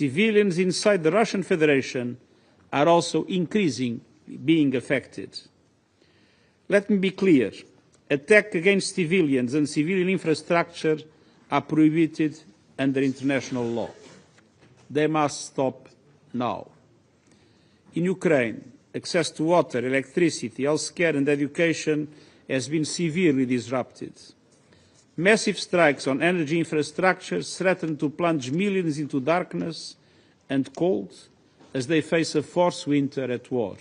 civilians inside the Russian Federation are also increasingly being affected. Let me be clear. Attacks against civilians and civilian infrastructure are prohibited under international law. They must stop now. In Ukraine, access to water, electricity, healthcare and education has been severely disrupted. Massive strikes on energy infrastructure threaten to plunge millions into darkness and cold as they face a forced winter at war.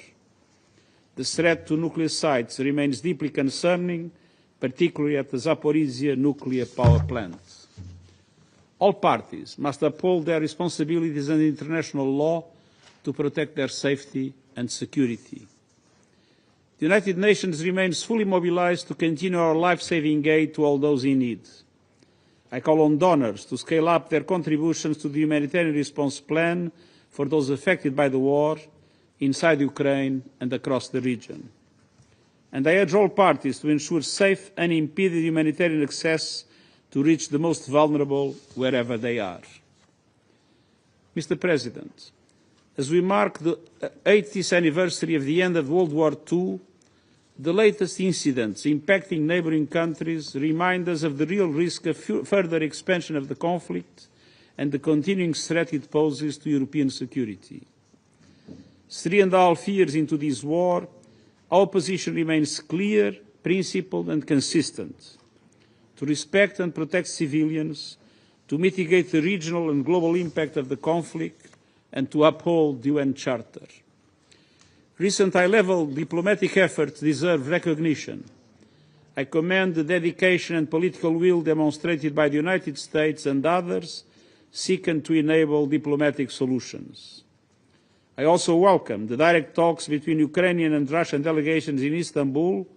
The threat to nuclear sites remains deeply concerning, particularly at the Zaporizhzhia nuclear power plant. All parties must uphold their responsibilities under international law to protect their safety and security. The United Nations remains fully mobilized to continue our life-saving aid to all those in need. I call on donors to scale up their contributions to the humanitarian response plan for those affected by the war inside Ukraine and across the region. And I urge all parties to ensure safe, unimpeded humanitarian access to reach the most vulnerable wherever they are. Mr. President, as we mark the 80th anniversary of the end of World War II, the latest incidents impacting neighbouring countries remind us of the real risk of further expansion of the conflict and the continuing threat it poses to European security. 3.5 years into this war, our position remains clear, principled and consistent: to respect and protect civilians, to mitigate the regional and global impact of the conflict, and to uphold the UN Charter. Recent high-level diplomatic efforts deserve recognition. I commend the dedication and political will demonstrated by the United States and others seeking to enable diplomatic solutions. I also welcome the direct talks between Ukrainian and Russian delegations in Istanbul,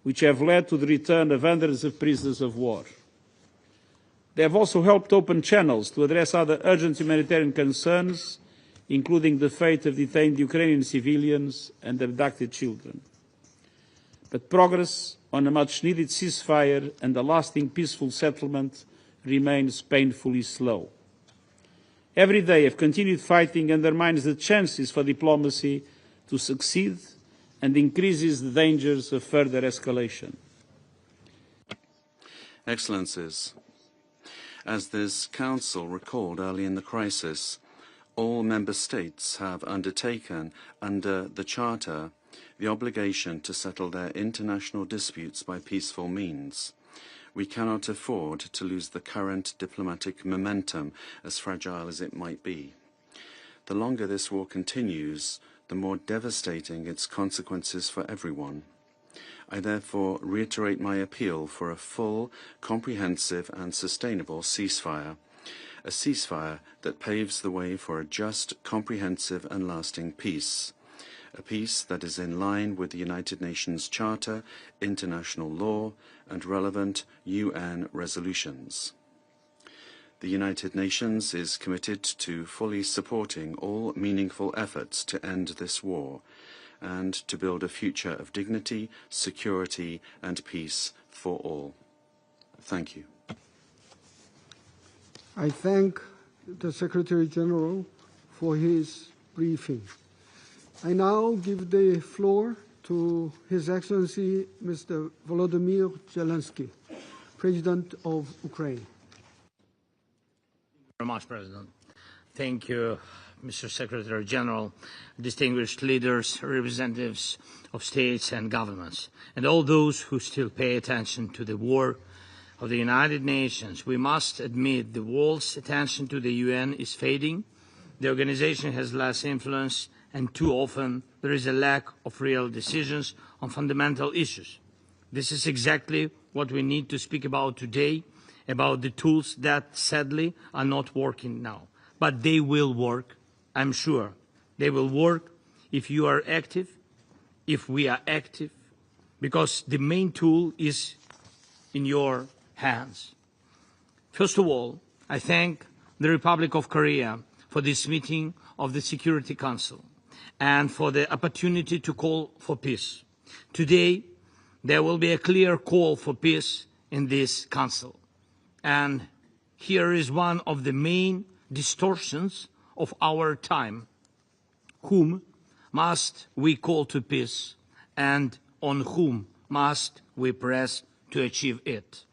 which have led to the return of hundreds of prisoners of war. They have also helped open channels to address other urgent humanitarian concerns, including the fate of detained Ukrainian civilians and abducted children. But progress on a much-needed ceasefire and a lasting peaceful settlement remains painfully slow. Every day of continued fighting undermines the chances for diplomacy to succeed and increases the dangers of further escalation. Excellencies, as this Council recalled early in the crisis, all Member States have undertaken, under the Charter, the obligation to settle their international disputes by peaceful means. We cannot afford to lose the current diplomatic momentum, as fragile as it might be. The longer this war continues, the more devastating its consequences for everyone. I therefore reiterate my appeal for a full, comprehensive and sustainable ceasefire, a ceasefire that paves the way for a just, comprehensive and lasting peace, a peace that is in line with the United Nations Charter, international law and relevant UN resolutions. The United Nations is committed to fully supporting all meaningful efforts to end this war and to build a future of dignity, security and peace for all. Thank you. I thank the Secretary General for his briefing. I now give the floor to His Excellency Mr. Volodymyr Zelenskyy, President of Ukraine. Thank you very much, President. Thank you, Mr. Secretary General, distinguished leaders, representatives of states and governments, and all those who still pay attention to the work of the United Nations. We must admit the world's attention to the UN is fading. The organization has less influence, and too often there is a lack of real decisions on fundamental issues. This is exactly what we need to speak about today, about the tools that sadly are not working now. But they will work, I'm sure. They will work if you are active, if we are active, because the main tool is in your hands. First of all, I thank the Republic of Korea for this meeting of the Security Council and for the opportunity to call for peace. Today, there will be a clear call for peace in this Council. And here is one of the main distortions of our time. Whom must we call to peace, and on whom must we press to achieve it?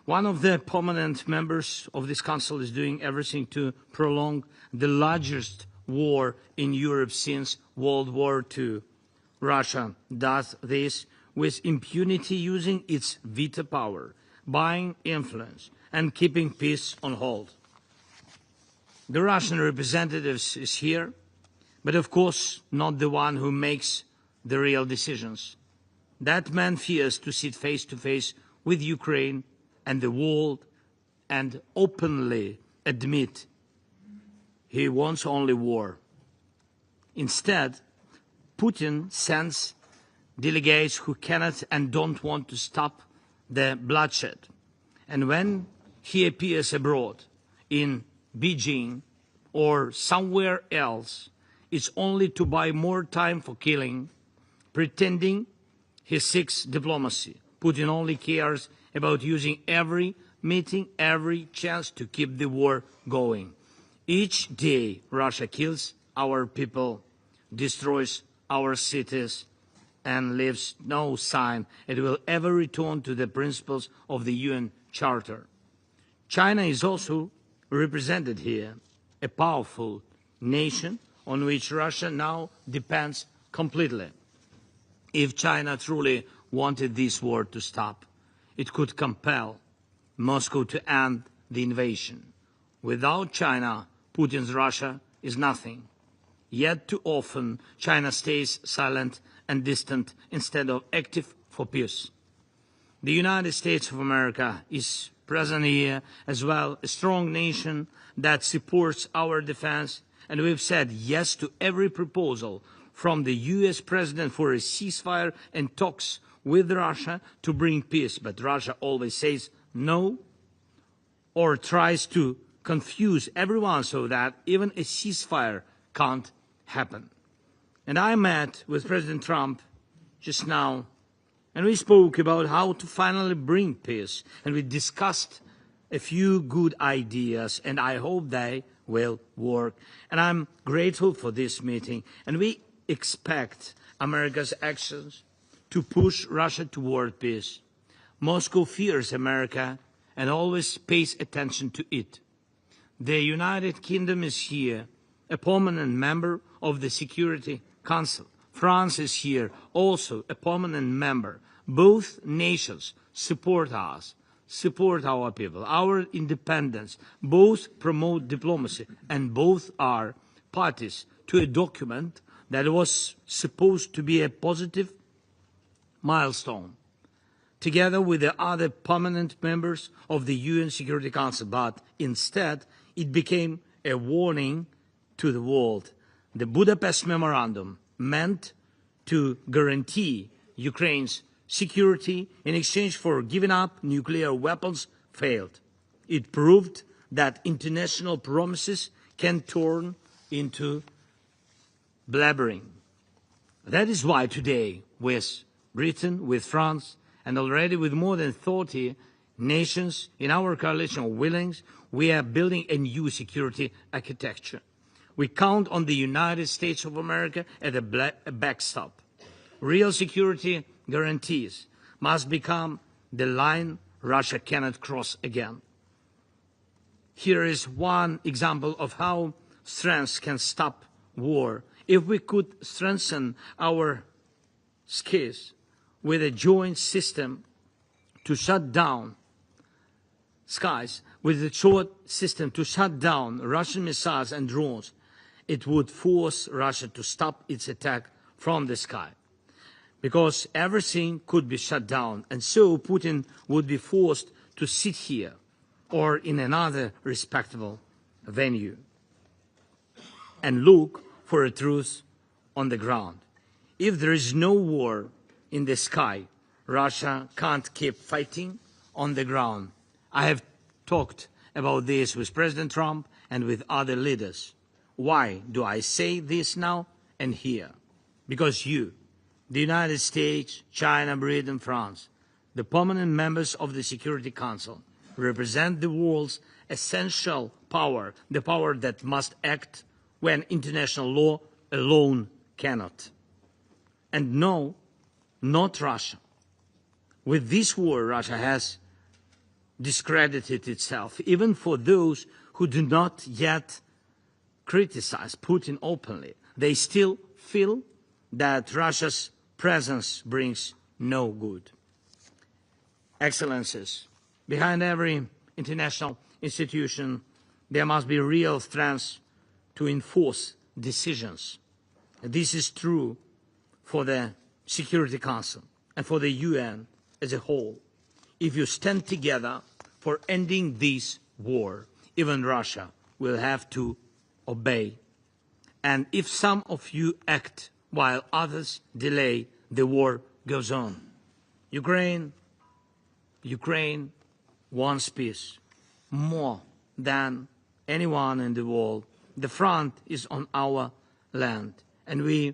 One of the permanent members of this Council is doing everything to prolong the largest war in Europe since World War II. Russia does this with impunity, using its veto power, buying influence, and keeping peace on hold. The Russian representative is here, but of course not the one who makes the real decisions. That man fears to sit face to face with Ukraine and the world and openly admit he wants only war. Instead, Putin sends delegates who cannot and don't want to stop the bloodshed. And when he appears abroad, in Beijing or somewhere else, it's only to buy more time for killing, pretending he seeks diplomacy. Putin only cares about using every meeting, every chance to keep the war going. Each day Russia kills our people, destroys our cities, and leaves no sign it will ever return to the principles of the UN Charter. China is also represented here, a powerful nation on which Russia now depends completely. If China truly wanted this war to stop, it could compel Moscow to end the invasion. Without China, Putin's Russia is nothing. Yet too often, China stays silent and distant instead of active for peace. The United States of America is present here as well, a strong nation that supports our defense, and we've said yes to every proposal from the US president for a ceasefire and talks with Russia to bring peace. But Russia always says no, or tries to confuse everyone so that even a ceasefire can't happen. And I met with President Trump just now, and we spoke about how to finally bring peace, and we discussed a few good ideas, and I hope they will work. And I'm grateful for this meeting, and we expect America's actions to push Russia toward peace. Moscow fears America and always pays attention to it. The United Kingdom is here, a permanent member of the Security Council. France is here, also a permanent member. Both nations support us, support our people, our independence. Both promote diplomacy, and both are parties to a document that was supposed to be a positive milestone, together with the other permanent members of the UN Security Council. But instead, it became a warning to the world. The Budapest Memorandum, meant to guarantee Ukraine's security in exchange for giving up nuclear weapons, failed. It proved that international promises can turn into blabbering. That is why today, with Britain, with France, and already with more than 30 nations in our coalition of willings, we are building a new security architecture. We count on the United States of America as a backstop. Real security guarantees must become the line Russia cannot cross again. Here is one example of how strength can stop war. If we could strengthen our skills with a joint system to shut down skies, with a short system to shut down Russian missiles and drones, it would force Russia to stop its attack from the sky, because everything could be shut down, and so Putin would be forced to sit here or in another respectable venue and look for a truce on the ground. If there is no war in the sky, Russia can't keep fighting on the ground. I have talked about this with President Trump and with other leaders. Why do I say this now and here? Because you, the United States, China, Britain, France, the permanent members of the Security Council, represent the world's essential power, the power that must act when international law alone cannot. And no, not Russia. With this war, Russia has discredited itself, even for those who do not yet criticize Putin openly. They still feel that Russia's presence brings no good. Excellencies, behind every international institution, there must be real strength to enforce decisions. This is true for the Security Council and for the UN as a whole. If you stand together for ending this war, even Russia will have to obey. And if some of you act while others delay, the war goes on. Ukraine wants peace more than anyone in the world. The front is on our land, and we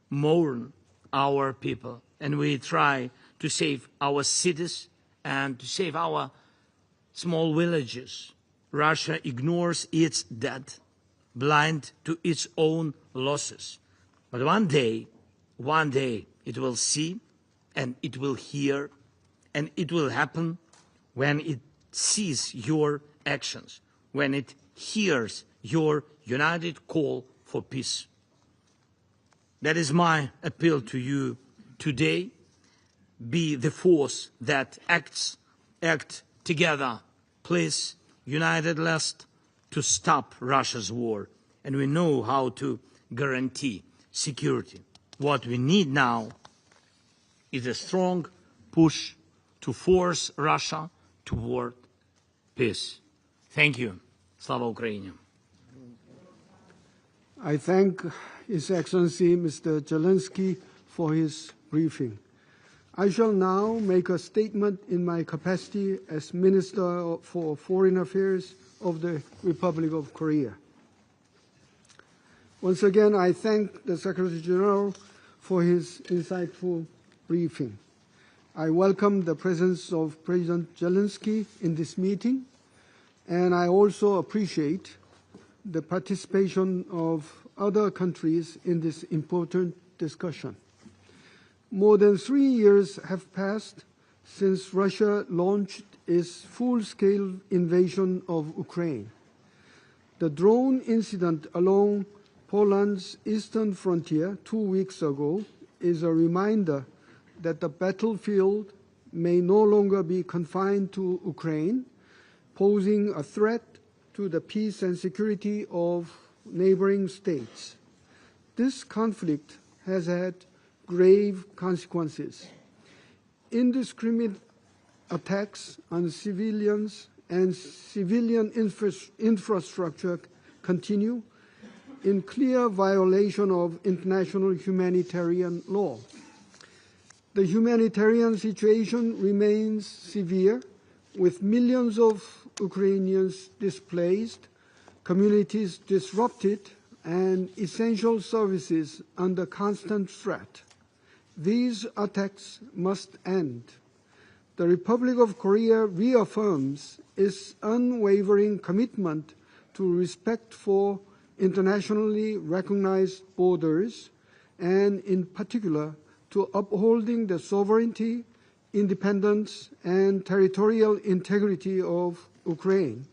mourn our people, and we try to save our cities and to save our small villages. Russia ignores its dead, blind to its own losses. But one day it will see and it will hear, and it will happen when it sees your actions, when it hears your united call for peace. That is my appeal to you today. Be the force that act together, please, united lest to stop Russia's war. And we know how to guarantee security. What we need now is a strong push to force Russia toward peace. Thank you. Slava Ukraini. I thank His Excellency Mr. Zelenskyy for his briefing. I shall now make a statement in my capacity as Minister for Foreign Affairs of the Republic of Korea. Once again, I thank the Secretary General for his insightful briefing. I welcome the presence of President Zelenskyy in this meeting, and I also appreciate the participation of other countries in this important discussion. More than 3 years have passed since Russia launched its full-scale invasion of Ukraine. The drone incident along Poland's eastern frontier 2 weeks ago is a reminder that the battlefield may no longer be confined to Ukraine, posing a threat to the peace and security of neighboring states. This conflict has had grave consequences. Indiscriminate attacks on civilians and civilian infrastructure continue in clear violation of international humanitarian law. The humanitarian situation remains severe, with millions of Ukrainians displaced, communities disrupted, and essential services under constant threat. These attacks must end. The Republic of Korea reaffirms its unwavering commitment to respect for internationally recognized borders, and in particular to upholding the sovereignty, independence, and territorial integrity of Ukraine.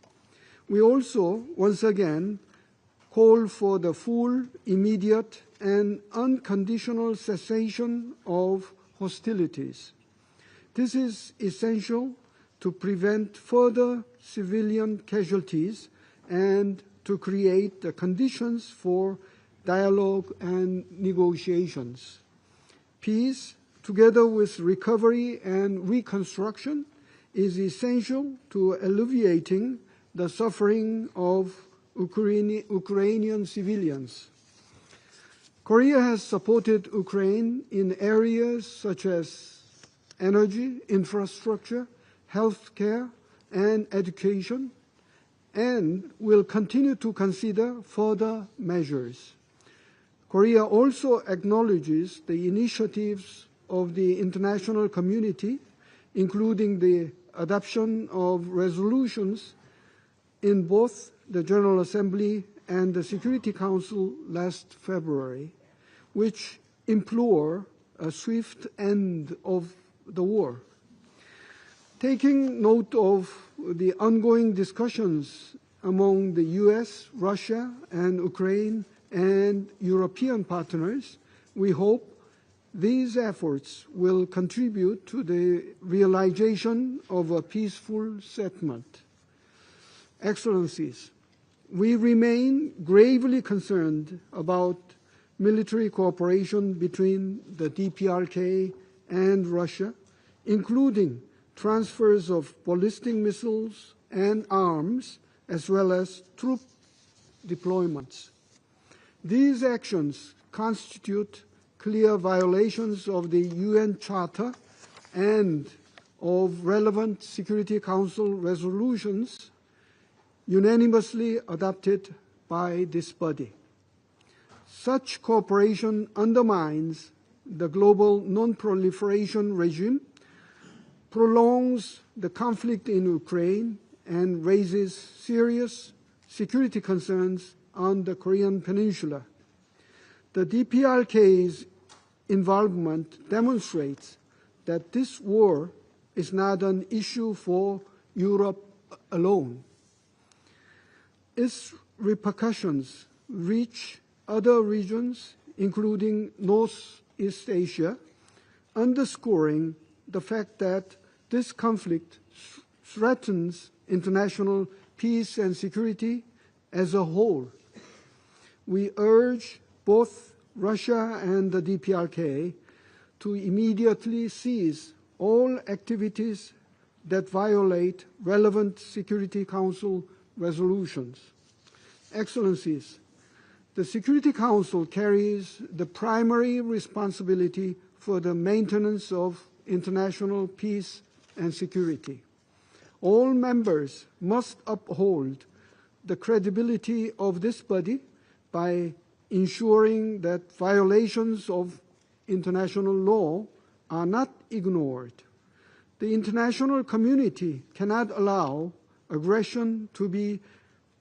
We also, once again, call for the full, immediate, and unconditional cessation of hostilities. This is essential to prevent further civilian casualties and to create the conditions for dialogue and negotiations. Peace, together with recovery and reconstruction, is essential to alleviating the suffering of Ukrainian civilians. Korea has supported Ukraine in areas such as energy, infrastructure, healthcare, and education, and will continue to consider further measures. Korea also acknowledges the initiatives of the international community, including the adoption of resolutions in both the General Assembly and the Security Council last February, which implore a swift end of the war. Taking note of the ongoing discussions among the US, Russia, and Ukraine and European partners, we hope these efforts will contribute to the realization of a peaceful settlement. Excellencies, we remain gravely concerned about military cooperation between the DPRK and Russia, including transfers of ballistic missiles and arms, as well as troop deployments. These actions constitute clear violations of the UN Charter and of relevant Security Council resolutions unanimously adopted by this body. Such cooperation undermines the global non-proliferation regime, prolongs the conflict in Ukraine, and raises serious security concerns on the Korean Peninsula. The DPRK's involvement demonstrates that this war is not an issue for Europe alone. Its repercussions reach other regions, including Northeast Asia, underscoring the fact that this conflict threatens international peace and security as a whole. We urge both Russia and the DPRK to immediately cease all activities that violate relevant Security Council resolutions. Excellencies, the Security Council carries the primary responsibility for the maintenance of international peace and security. All members must uphold the credibility of this body by ensuring that violations of international law are not ignored. The international community cannot allow aggression to be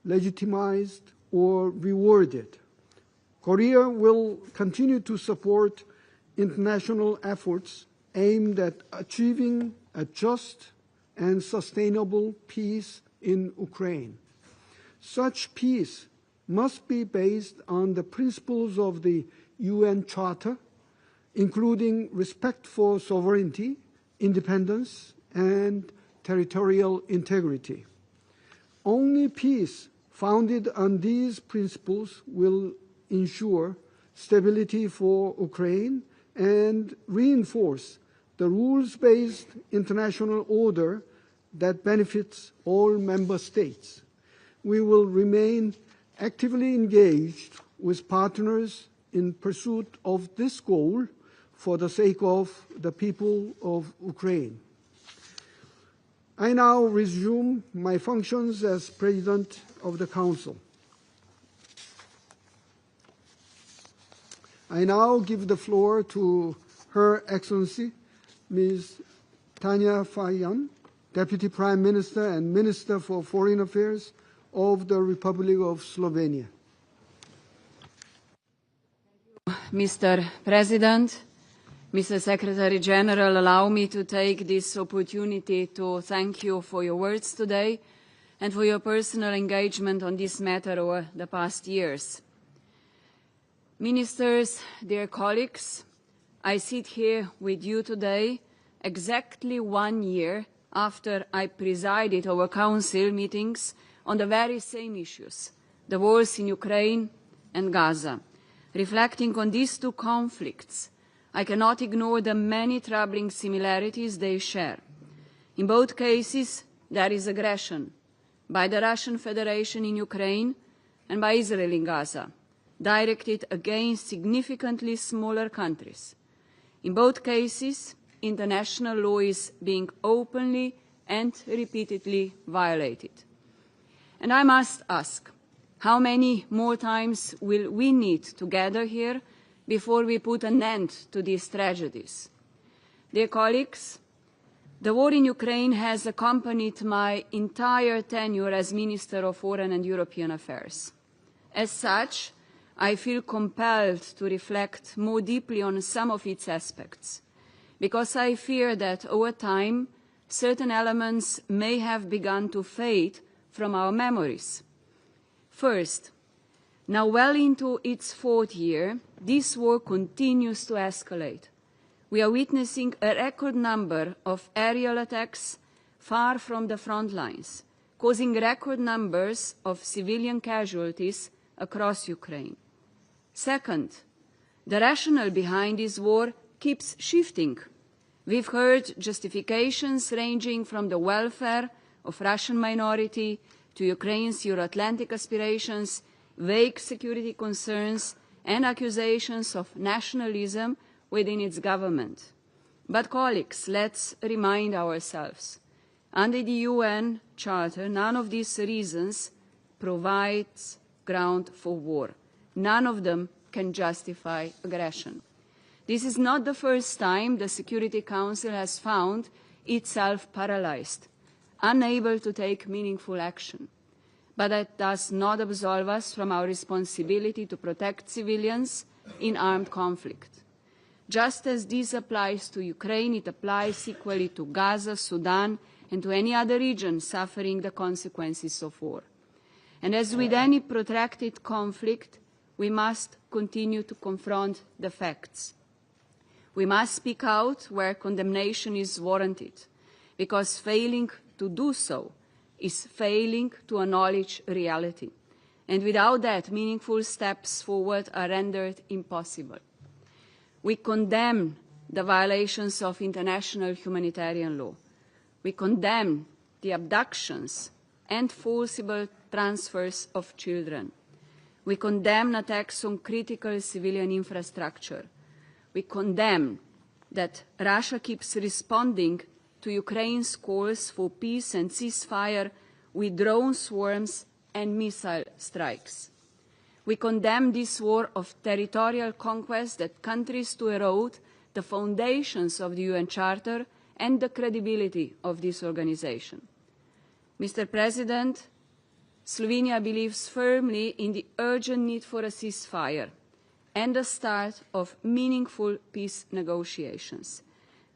legitimized or rewarded. Korea will continue to support international efforts aimed at achieving a just and sustainable peace in Ukraine. Such peace must be based on the principles of the UN Charter, including respect for sovereignty, independence, and territorial integrity. Only peace founded on these principles will ensure stability for Ukraine and reinforce the rules-based international order that benefits all member states. We will remain actively engaged with partners in pursuit of this goal for the sake of the people of Ukraine. I now resume my functions as President of the Council. I now give the floor to Her Excellency, Ms. Tanja Fajon, Deputy Prime Minister and Minister for Foreign Affairs of the Republic of Slovenia. Mr. President, Mr. Secretary General, allow me to take this opportunity to thank you for your words today and for your personal engagement on this matter over the past years. Ministers, dear colleagues, I sit here with you today exactly 1 year after I presided over Council meetings on the very same issues, the wars in Ukraine and Gaza. Reflecting on these two conflicts, I cannot ignore the many troubling similarities they share. In both cases, there is aggression by the Russian Federation in Ukraine and by Israel in Gaza, directed against significantly smaller countries. In both cases, international law is being openly and repeatedly violated. And I must ask, how many more times will we need to gather here before we put an end to these tragedies? Dear colleagues, The war in Ukraine has accompanied my entire tenure as Minister of Foreign and European Affairs. As such, I feel compelled to reflect more deeply on some of its aspects, because I fear that over time, certain elements may have begun to fade from our memories. First, now well into its 4th year, this war continues to escalate. We are witnessing a record number of aerial attacks far from the front lines, causing record numbers of civilian casualties across Ukraine. Second, the rationale behind this war keeps shifting. We've heard justifications ranging from the welfare of Russian minority to Ukraine's Euro-Atlantic aspirations, vague security concerns, and accusations of nationalism within its government. But colleagues, let's remind ourselves, under the UN Charter, none of these reasons provides ground for war. None of them can justify aggression. This is not the first time the Security Council has found itself paralyzed, unable to take meaningful action. But that does not absolve us from our responsibility to protect civilians in armed conflict. Just as this applies to Ukraine, it applies equally to Gaza, Sudan, and to any other region suffering the consequences of war. And as with any protracted conflict, we must continue to confront the facts. We must speak out where condemnation is warranted, because failing to do so is failing to acknowledge reality. And without that, meaningful steps forward are rendered impossible. We condemn the violations of international humanitarian law. We condemn the abductions and forcible transfers of children. We condemn attacks on critical civilian infrastructure. We condemn that Russia keeps responding to Ukraine's calls for peace and ceasefire with drone swarms and missile strikes. We condemn this war of territorial conquest that continues to erode the foundations of the UN Charter and the credibility of this organization. Mr. President, Slovenia believes firmly in the urgent need for a ceasefire and the start of meaningful peace negotiations.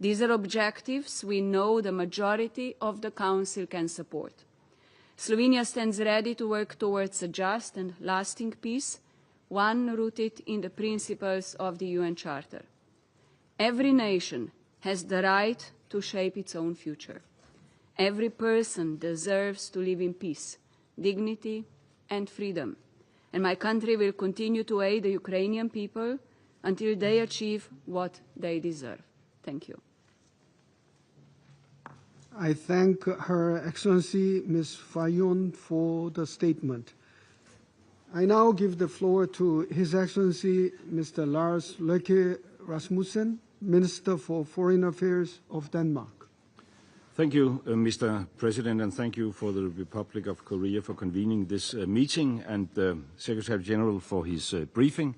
These are objectives we know the majority of the Council can support. Slovenia stands ready to work towards a just and lasting peace, one rooted in the principles of the UN Charter. Every nation has the right to shape its own future. Every person deserves to live in peace, dignity, and freedom. And my country will continue to aid the Ukrainian people until they achieve what they deserve. Thank you. I thank Her Excellency Ms. Fayon for the statement. I now give the floor to His Excellency Mr. Lars Løkke Rasmussen, Minister for Foreign Affairs of Denmark. Thank you, Mr. President, and thank you for the Republic of Korea for convening this meeting and the Secretary General for his briefing.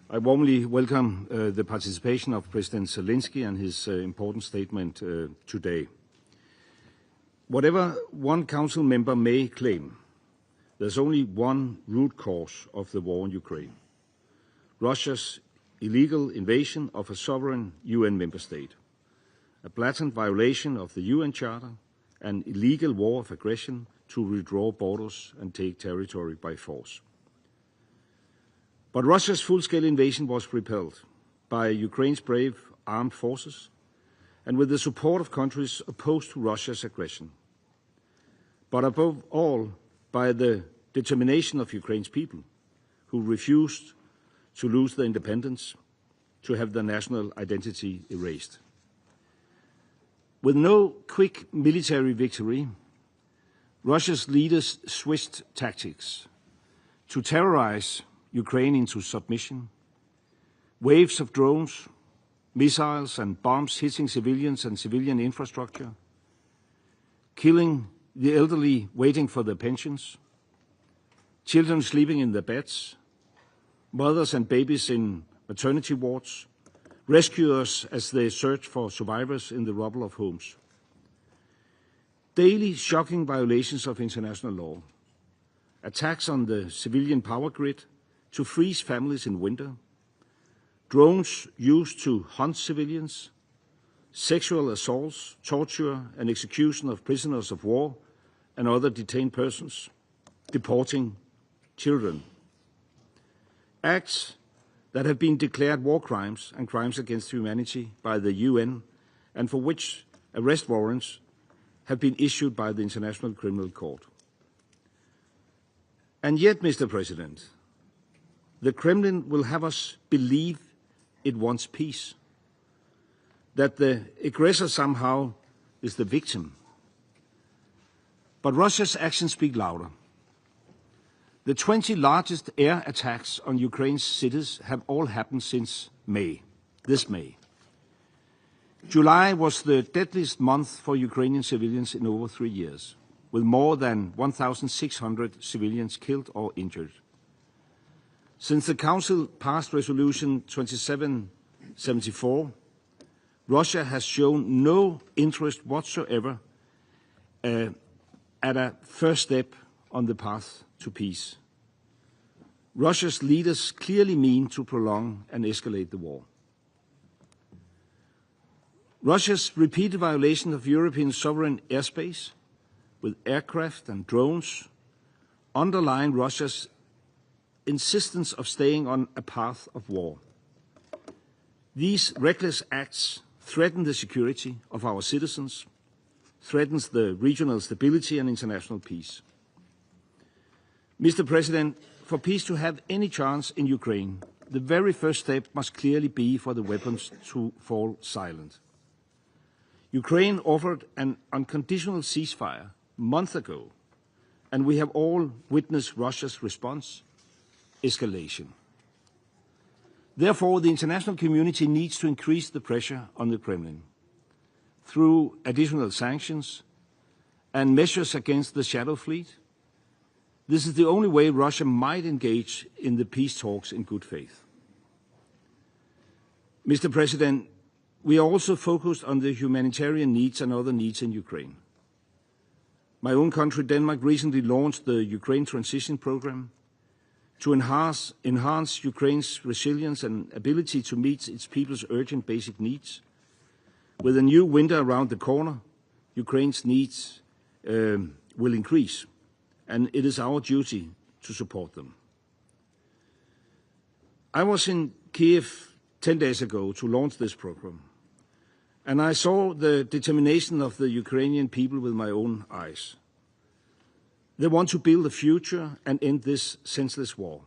I warmly welcome the participation of President Zelenskyy and his important statement today. Whatever one Council member may claim, there's only one root cause of the war in Ukraine: Russia's illegal invasion of a sovereign UN member state, a blatant violation of the UN Charter, an illegal war of aggression to withdraw borders and take territory by force. But Russia's full-scale invasion was repelled by Ukraine's brave armed forces and with the support of countries opposed to Russia's aggression, but above all by the determination of Ukraine's people, who refused to lose their independence, to have their national identity erased. With no quick military victory, Russia's leaders switched tactics to terrorize Ukraine into submission. Waves of drones, missiles and bombs hitting civilians and civilian infrastructure, killing the elderly waiting for their pensions, children sleeping in their beds, mothers and babies in maternity wards, rescuers as they search for survivors in the rubble of homes. daily shocking violations of international law, attacks on the civilian power grid to freeze families in winter, drones used to hunt civilians, sexual assaults, torture and execution of prisoners of war and other detained persons, deporting children. Acts that have been declared war crimes and crimes against humanity by the UN and for which arrest warrants have been issued by the International Criminal Court. And yet, Mr. President, the Kremlin will have us believe it wants peace, that the aggressor somehow is the victim. But Russia's actions speak louder. The 20 largest air attacks on Ukraine's cities have all happened since May, this May. July was the deadliest month for Ukrainian civilians in over 3 years, with more than 1,600 civilians killed or injured. Since the Council passed Resolution 2774, Russia has shown no interest whatsoever at a first step on the path to peace. Russia's leaders clearly mean to prolong and escalate the war. Russia's repeated violation of European sovereign airspace with aircraft and drones underline Russia's insistence of staying on a path of war. These reckless acts threaten the security of our citizens, threatens the regional stability and international peace. Mr. President, for peace to have any chance in Ukraine, the very first step must clearly be for the weapons to fall silent. Ukraine offered an unconditional ceasefire months ago, and we have all witnessed Russia's response: escalation. Therefore, the international community needs to increase the pressure on the Kremlin through additional sanctions and measures against the shadow fleet. This is the only way Russia might engage in the peace talks in good faith. Mr. President, we are also focused on the humanitarian needs and other needs in Ukraine. My own country, Denmark, recently launched the Ukraine Transition Program to enhance Ukraine's resilience and ability to meet its people's urgent basic needs. With a new winter around the corner, Ukraine's needs will increase, and it is our duty to support them. I was in Kiev 10 days ago to launch this program, and I saw the determination of the Ukrainian people with my own eyes. They want to build a future and end this senseless war.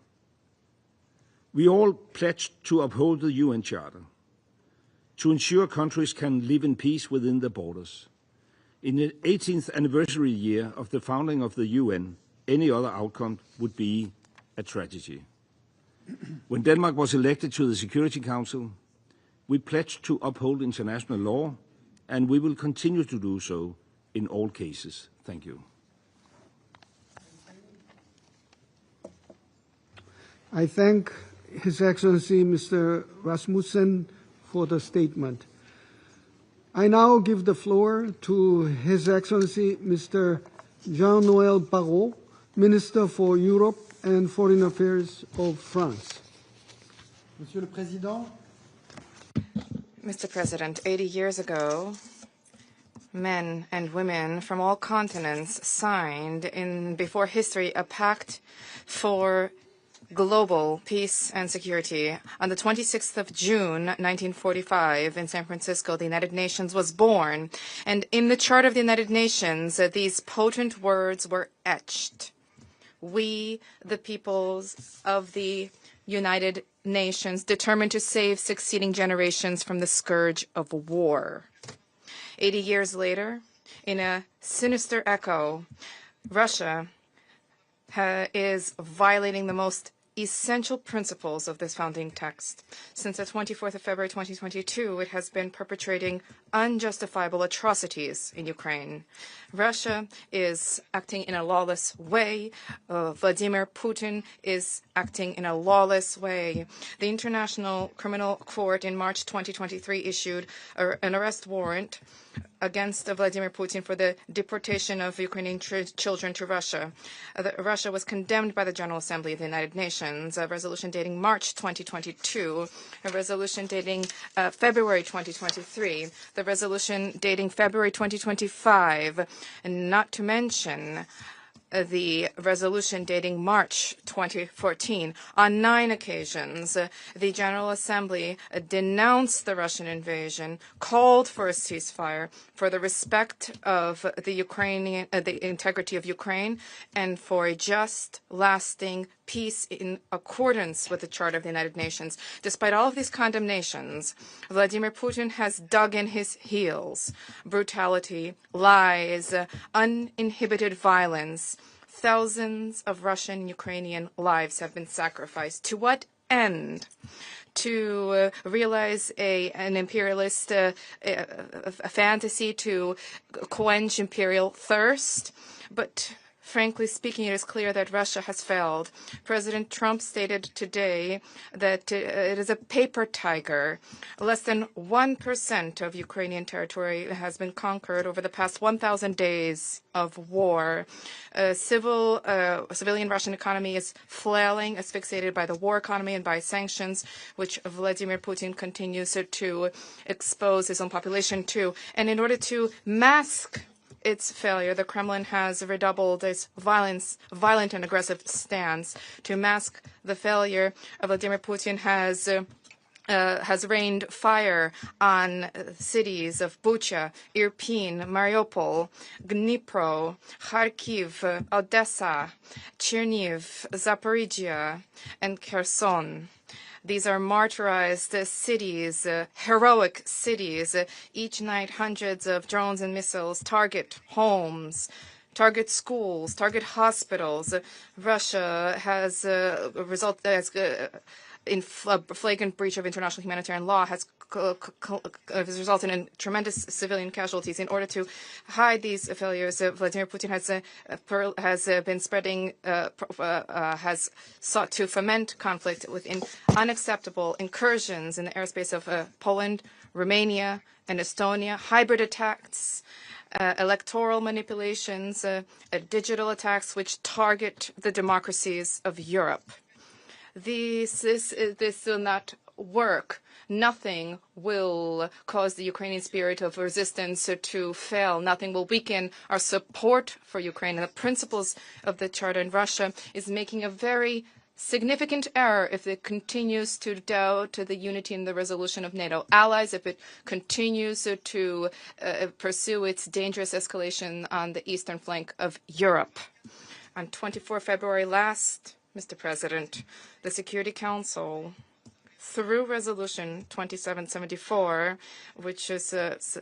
We all pledged to uphold the UN Charter, to ensure countries can live in peace within their borders. In the 18th anniversary year of the founding of the UN, any other outcome would be a tragedy. When Denmark was elected to the Security Council, we pledged to uphold international law, and we will continue to do so in all cases. Thank you. I thank His Excellency Mr. Rasmussen for the statement. I now give the floor to His Excellency Mr. Jean-Noël Barrot, Minister for Europe and Foreign Affairs of France. Monsieur le Président, Mr. President, 80 years ago, men and women from all continents signed before history a pact for global peace and security. On the 26th of June, 1945, in San Francisco, the United Nations was born. And in the Charter of the United Nations, these potent words were etched. We, the peoples of the United Nations, determined to save succeeding generations from the scourge of war. 80 years later, in a sinister echo, Russia is violating the most essential principles of this founding text. Since the 24th of February 2022, it has been perpetrating unjustifiable atrocities in Ukraine. Russia is acting in a lawless way. Vladimir Putin is acting in a lawless way. The International Criminal Court in March 2023 issued an arrest warrant against Vladimir Putin for the deportation of Ukrainian children to Russia. Russia was condemned by the General Assembly of the United Nations, a resolution dating March 2022, a resolution dating February 2023, the resolution dating February 2025, and not to mention the resolution dating March 2014. On 9 occasions, the General Assembly denounced the Russian invasion, called for a ceasefire, for the respect of the integrity of Ukraine, and for a just, lasting peace in accordance with the Charter of the United Nations. Despite all of these condemnations, Vladimir Putin has dug in his heels. Brutality, lies, uninhibited violence. Thousands of Russian, Ukrainian lives have been sacrificed. To what end? To realize an imperialist fantasy, to quench imperial thirst. But frankly speaking, it is clear that Russia has failed. President Trump stated today that it is a paper tiger. Less than 1% of Ukrainian territory has been conquered over the past 1,000 days of war. Civilian Russian economy is flailing, asphyxiated by the war economy and by sanctions, which Vladimir Putin continues to expose his own population to. And in order to mask its failure, the Kremlin has redoubled its violent and aggressive stance. To mask the failure, Vladimir Putin has rained fire on cities of Bucha, Irpin, Mariupol, Dnipro, Kharkiv, Odessa, Chernihiv, Zaporizhia, and Kherson. These are martyrized cities, heroic cities. Each night, hundreds of drones and missiles target homes, target schools, target hospitals. Russia has in flagrant breach of international humanitarian law has resulted in tremendous civilian casualties. In order to hide these failures, Vladimir Putin has sought to foment conflict with unacceptable incursions in the airspace of Poland, Romania, and Estonia, hybrid attacks, electoral manipulations, digital attacks which target the democracies of Europe. This will not work. Nothing will cause the Ukrainian spirit of resistance to fail. Nothing will weaken our support for Ukraine. And the principles of the Charter in Russia is making a very significant error if it continues to doubt the unity and the resolution of NATO allies, if it continues to pursue its dangerous escalation on the eastern flank of Europe. On 24 February last, Mr. President, the Security Council, through Resolution 2774, which is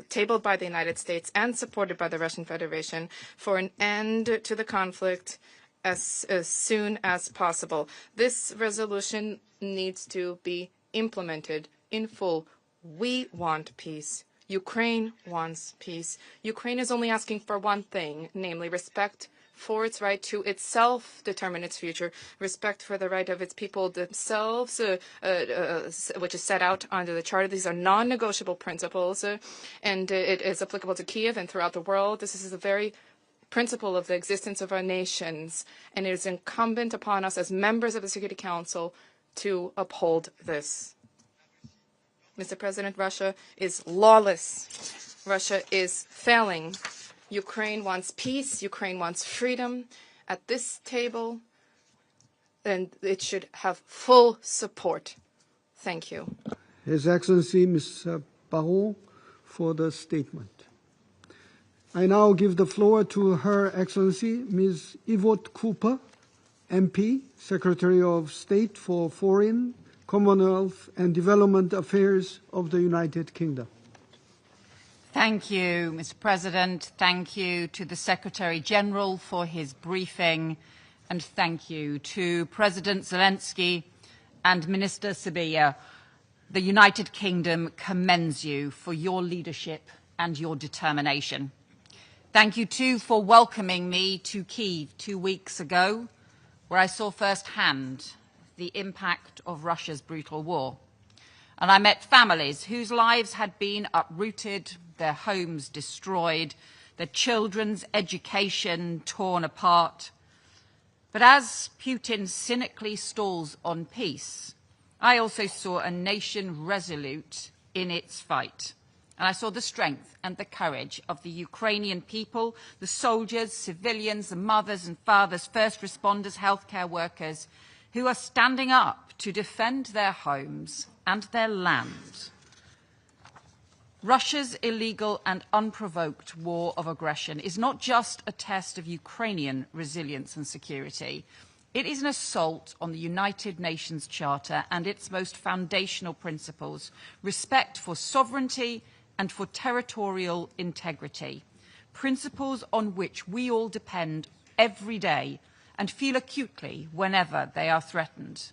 tabled by the United States and supported by the Russian Federation, for an end to the conflict as soon as possible. This resolution needs to be implemented in full. We want peace. Ukraine wants peace. Ukraine is only asking for one thing, namely respect for its right to itself determine its future, respect for the right of its people themselves, which is set out under the Charter. These are non-negotiable principles, and it is applicable to Kiev and throughout the world. This is the very principle of the existence of our nations, and it is incumbent upon us as members of the Security Council to uphold this. Mr. President, Russia is lawless. Russia is failing. Ukraine wants peace. Ukraine wants freedom. At this table, and it should have full support. Thank you. His Excellency, Ms. Baron, for the statement. I now give the floor to Her Excellency, Ms. Yvette Cooper, MP, Secretary of State for Foreign, Commonwealth and Development Affairs of the United Kingdom. Thank you, Mr. President. Thank you to the Secretary-General for his briefing, and thank you to President Zelenskyy and Minister Sibiya. The United Kingdom commends you for your leadership and your determination. Thank you, too, for welcoming me to Kyiv 2 weeks ago, where I saw firsthand the impact of Russia's brutal war. And I met families whose lives had been uprooted, their homes destroyed, their children's education torn apart. But as Putin cynically stalls on peace, I also saw a nation resolute in its fight. And I saw the strength and the courage of the Ukrainian people, the soldiers, civilians, the mothers and fathers, first responders, healthcare workers, who are standing up to defend their homes and their land. Russia's illegal and unprovoked war of aggression is not just a test of Ukrainian resilience and security. It is an assault on the United Nations Charter and its most foundational principles, respect for sovereignty and for territorial integrity, principles on which we all depend every day and feel acutely whenever they are threatened.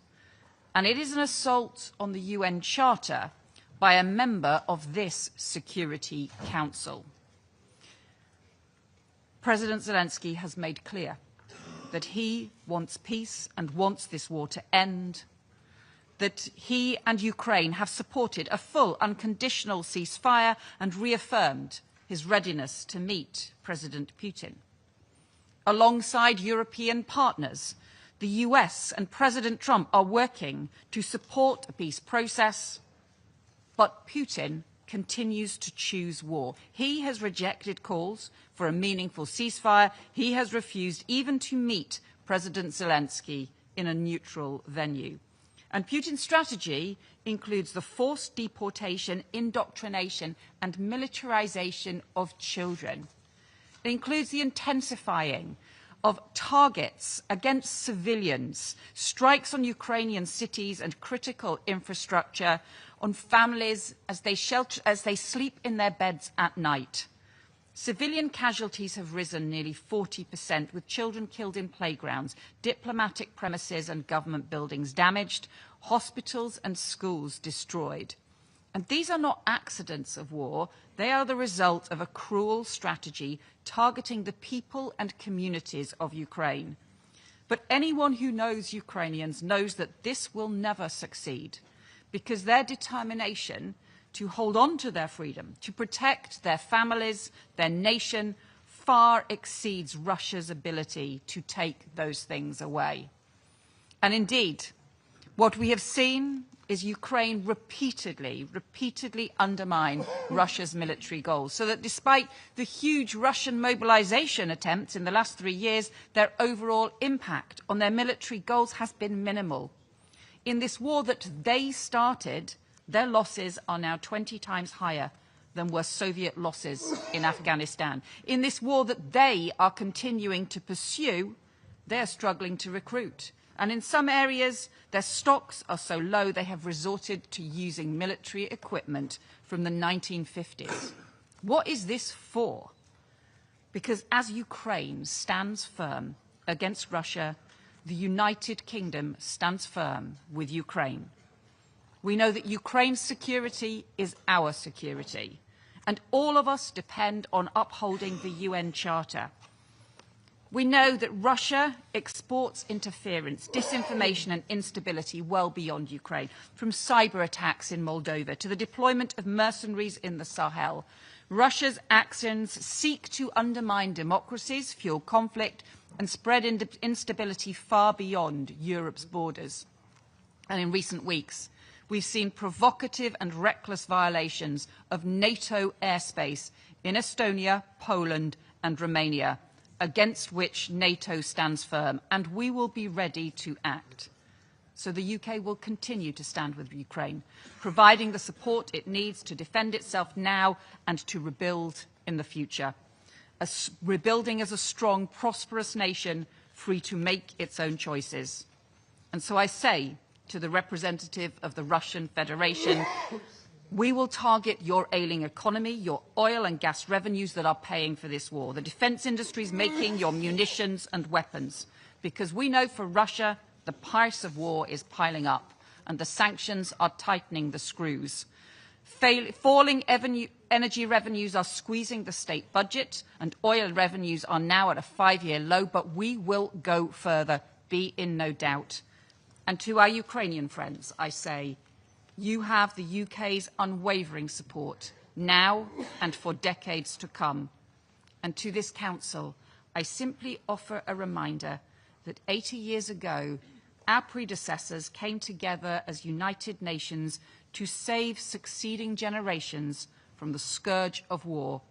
And it is an assault on the UN Charter by a member of this Security Council. President Zelenskyy has made clear that he wants peace and wants this war to end, that he and Ukraine have supported a full unconditional ceasefire and reaffirmed his readiness to meet President Putin. Alongside European partners, the US and President Trump are working to support a peace process, but Putin continues to choose war. He has rejected calls for a meaningful ceasefire. He has refused even to meet President Zelenskyy in a neutral venue. And Putin's strategy includes the forced deportation, indoctrination, and militarization of children. It includes the intensifying of targets against civilians, strikes on Ukrainian cities and critical infrastructure, on families as they sleep in their beds at night. Civilian casualties have risen nearly 40%, with children killed in playgrounds, diplomatic premises and government buildings damaged, hospitals and schools destroyed. And these are not accidents of war. They are the result of a cruel strategy targeting the people and communities of Ukraine. But anyone who knows Ukrainians knows that this will never succeed, because their determination to hold on to their freedom, to protect their families, their nation, far exceeds Russia's ability to take those things away. And indeed, what we have seen is Ukraine repeatedly undermine Russia's military goals, so that despite the huge Russian mobilization attempts in the last 3 years, their overall impact on their military goals has been minimal. In this war that they started, their losses are now 20 times higher than were Soviet losses in Afghanistan. In this war that they are continuing to pursue, they are struggling to recruit. And in some areas, their stocks are so low they have resorted to using military equipment from the 1950s. What is this for? Because as Ukraine stands firm against Russia, the United Kingdom stands firm with Ukraine. We know that Ukraine's security is our security, and all of us depend on upholding the UN Charter. We know that Russia exports interference, disinformation and instability well beyond Ukraine, from cyber attacks in Moldova to the deployment of mercenaries in the Sahel. Russia's actions seek to undermine democracies, fuel conflict and spread instability far beyond Europe's borders. And in recent weeks, we've seen provocative and reckless violations of NATO airspace in Estonia, Poland and Romania, against which NATO stands firm, and we will be ready to act. So the UK will continue to stand with Ukraine, providing the support it needs to defend itself now and to rebuild in the future. Rebuilding as a strong, prosperous nation, free to make its own choices. And so I say to the representative of the Russian Federation, we will target your ailing economy, your oil and gas revenues that are paying for this war, the defence industries making your munitions and weapons, because we know for Russia the price of war is piling up and the sanctions are tightening the screws. Falling energy revenues are squeezing the state budget and oil revenues are now at a 5-year low, but we will go further, be in no doubt. And to our Ukrainian friends, I say, you have the UK's unwavering support now and for decades to come. And to this Council, I simply offer a reminder that 80 years ago, our predecessors came together as United Nations to save succeeding generations from the scourge of war.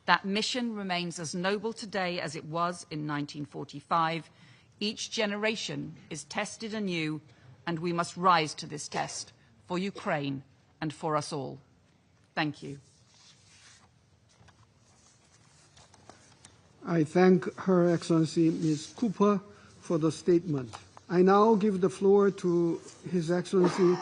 That mission remains as noble today as it was in 1945. Each generation is tested anew, and we must rise to this test for Ukraine and for us all. Thank you. I thank Her Excellency Ms. Cooper for the statement. I now give the floor to His Excellency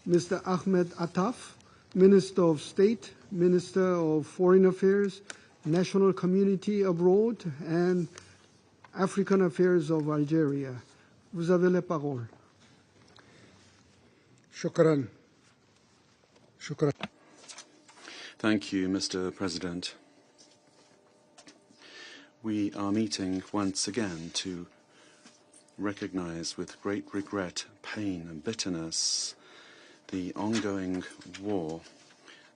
Mr. Ahmed Attaf, Minister of State, Minister of Foreign Affairs, National Community Abroad, and African Affairs of Algeria. Vous avez la parole. Shukran. Shukran. Thank you, Mr. President. We are meeting once again to recognize with great regret, pain and bitterness the ongoing war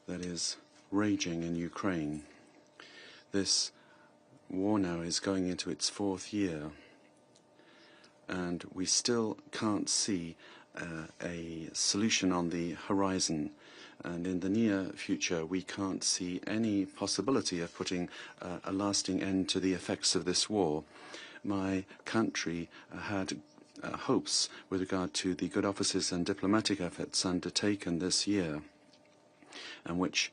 that is raging in Ukraine. This war now is going into its 4th year, and we still can't see a solution on the horizon. And in the near future, we can't see any possibility of putting a lasting end to the effects of this war. My country had hopes with regard to the good offices and diplomatic efforts undertaken this year, and which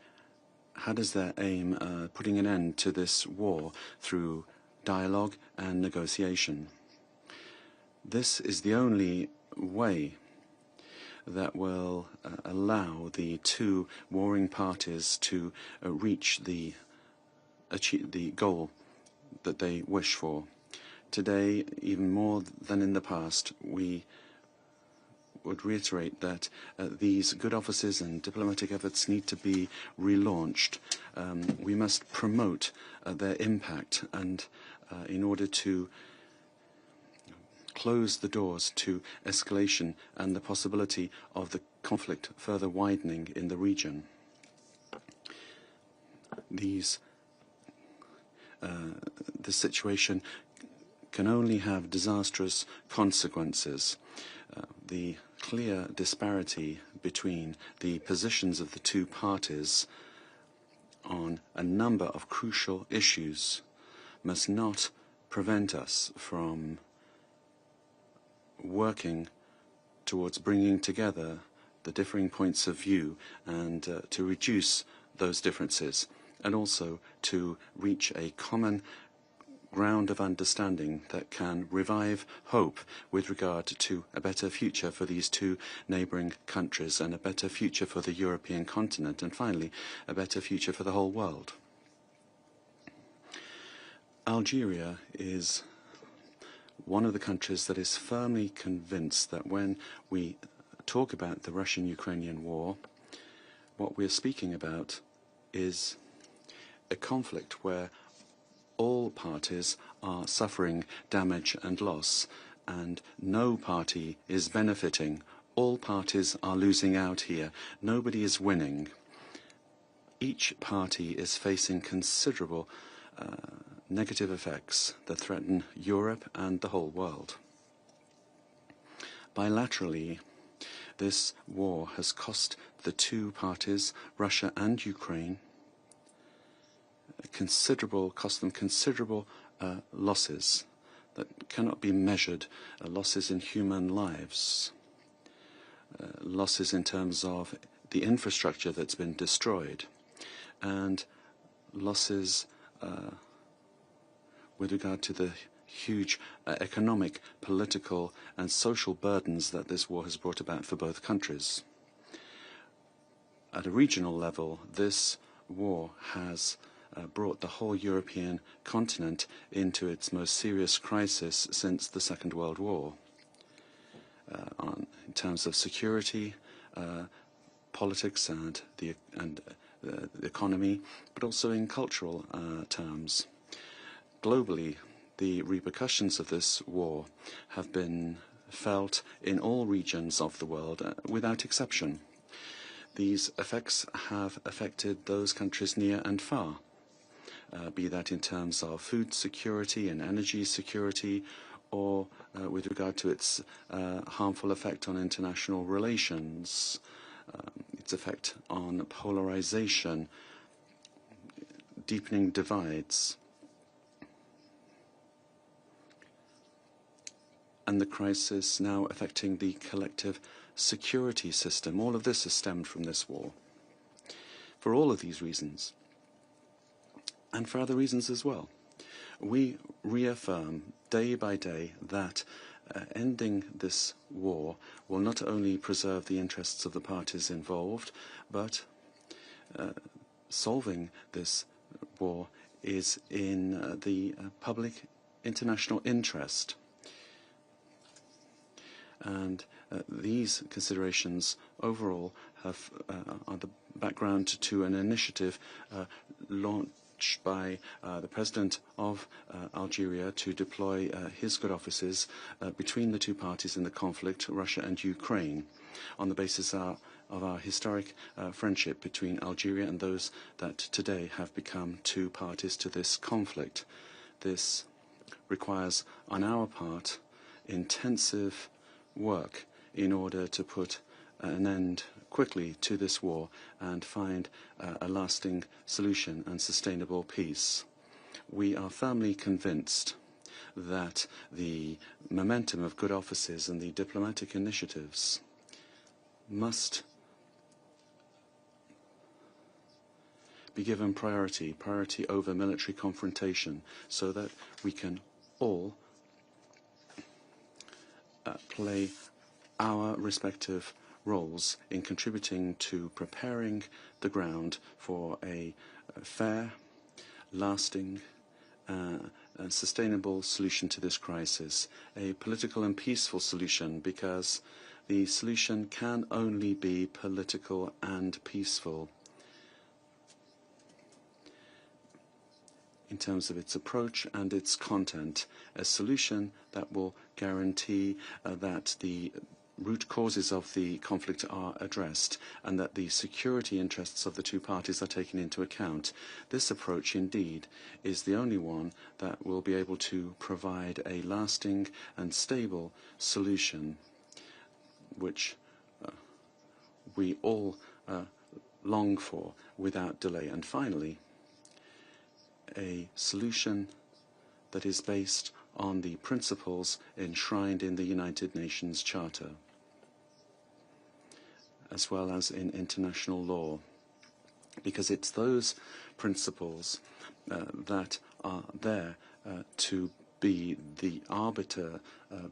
had as their aim putting an end to this war through dialogue and negotiation. This is the only way that will allow the two warring parties to achieve the goal that they wish for. Today, even more than in the past, we would reiterate that these good offices and diplomatic efforts need to be relaunched. We must promote their impact, and in order to close the doors to escalation and the possibility of the conflict further widening in the region. This situation can only have disastrous consequences. The clear disparity between the positions of the two parties on a number of crucial issues must not prevent us from working towards bringing together the differing points of view and to reduce those differences, and also to reach a common ground of understanding that can revive hope with regard to a better future for these two neighbouring countries, and a better future for the European continent, and finally a better future for the whole world. Algeria is one of the countries that is firmly convinced that when we talk about the Russian-Ukrainian war, what we're speaking about is a conflict where all parties are suffering damage and loss, and no party is benefiting. All parties are losing out here. Nobody is winning. Each party is facing considerable negative effects that threaten Europe and the whole world. Bilaterally, this war has cost the two parties, Russia and Ukraine, cost them considerable losses that cannot be measured, losses in human lives, losses in terms of the infrastructure that's been destroyed, and losses with regard to the huge economic, political and social burdens that this war has brought about for both countries. At a regional level, this war has brought the whole European continent into its most serious crisis since the Second World War, in terms of security, politics and the economy, but also in cultural terms. Globally, the repercussions of this war have been felt in all regions of the world without exception. These effects have affected those countries near and far, be that in terms of food security and energy security, or with regard to its harmful effect on international relations, its effect on polarization, deepening divides, and the crisis now affecting the collective security system. All of this has stemmed from this war. For all of these reasons, and for other reasons as well, we reaffirm day by day that ending this war will not only preserve the interests of the parties involved, but solving this war is in the public international interest. And these considerations overall have, are the background to an initiative launched by the President of Algeria to deploy his good offices between the two parties in the conflict, Russia and Ukraine, on the basis of our historic friendship between Algeria and those that today have become two parties to this conflict. This requires, on our part, intensive work in order to put an end quickly to this war and find a lasting solution and sustainable peace. We are firmly convinced that the momentum of good offices and the diplomatic initiatives must be given priority over military confrontation, so that we can all play our respective roles in contributing to preparing the ground for a fair, lasting, and sustainable solution to this crisis, a political and peaceful solution, because the solution can only be political and peaceful in terms of its approach and its content, a solution that will guarantee that the root causes of the conflict are addressed and that the security interests of the two parties are taken into account. This approach, indeed, is the only one that will be able to provide a lasting and stable solution, which we all long for without delay. And finally, a solution that is based on the principles enshrined in the United Nations Charter, as well as in international law, because it's those principles that are there to be the arbiter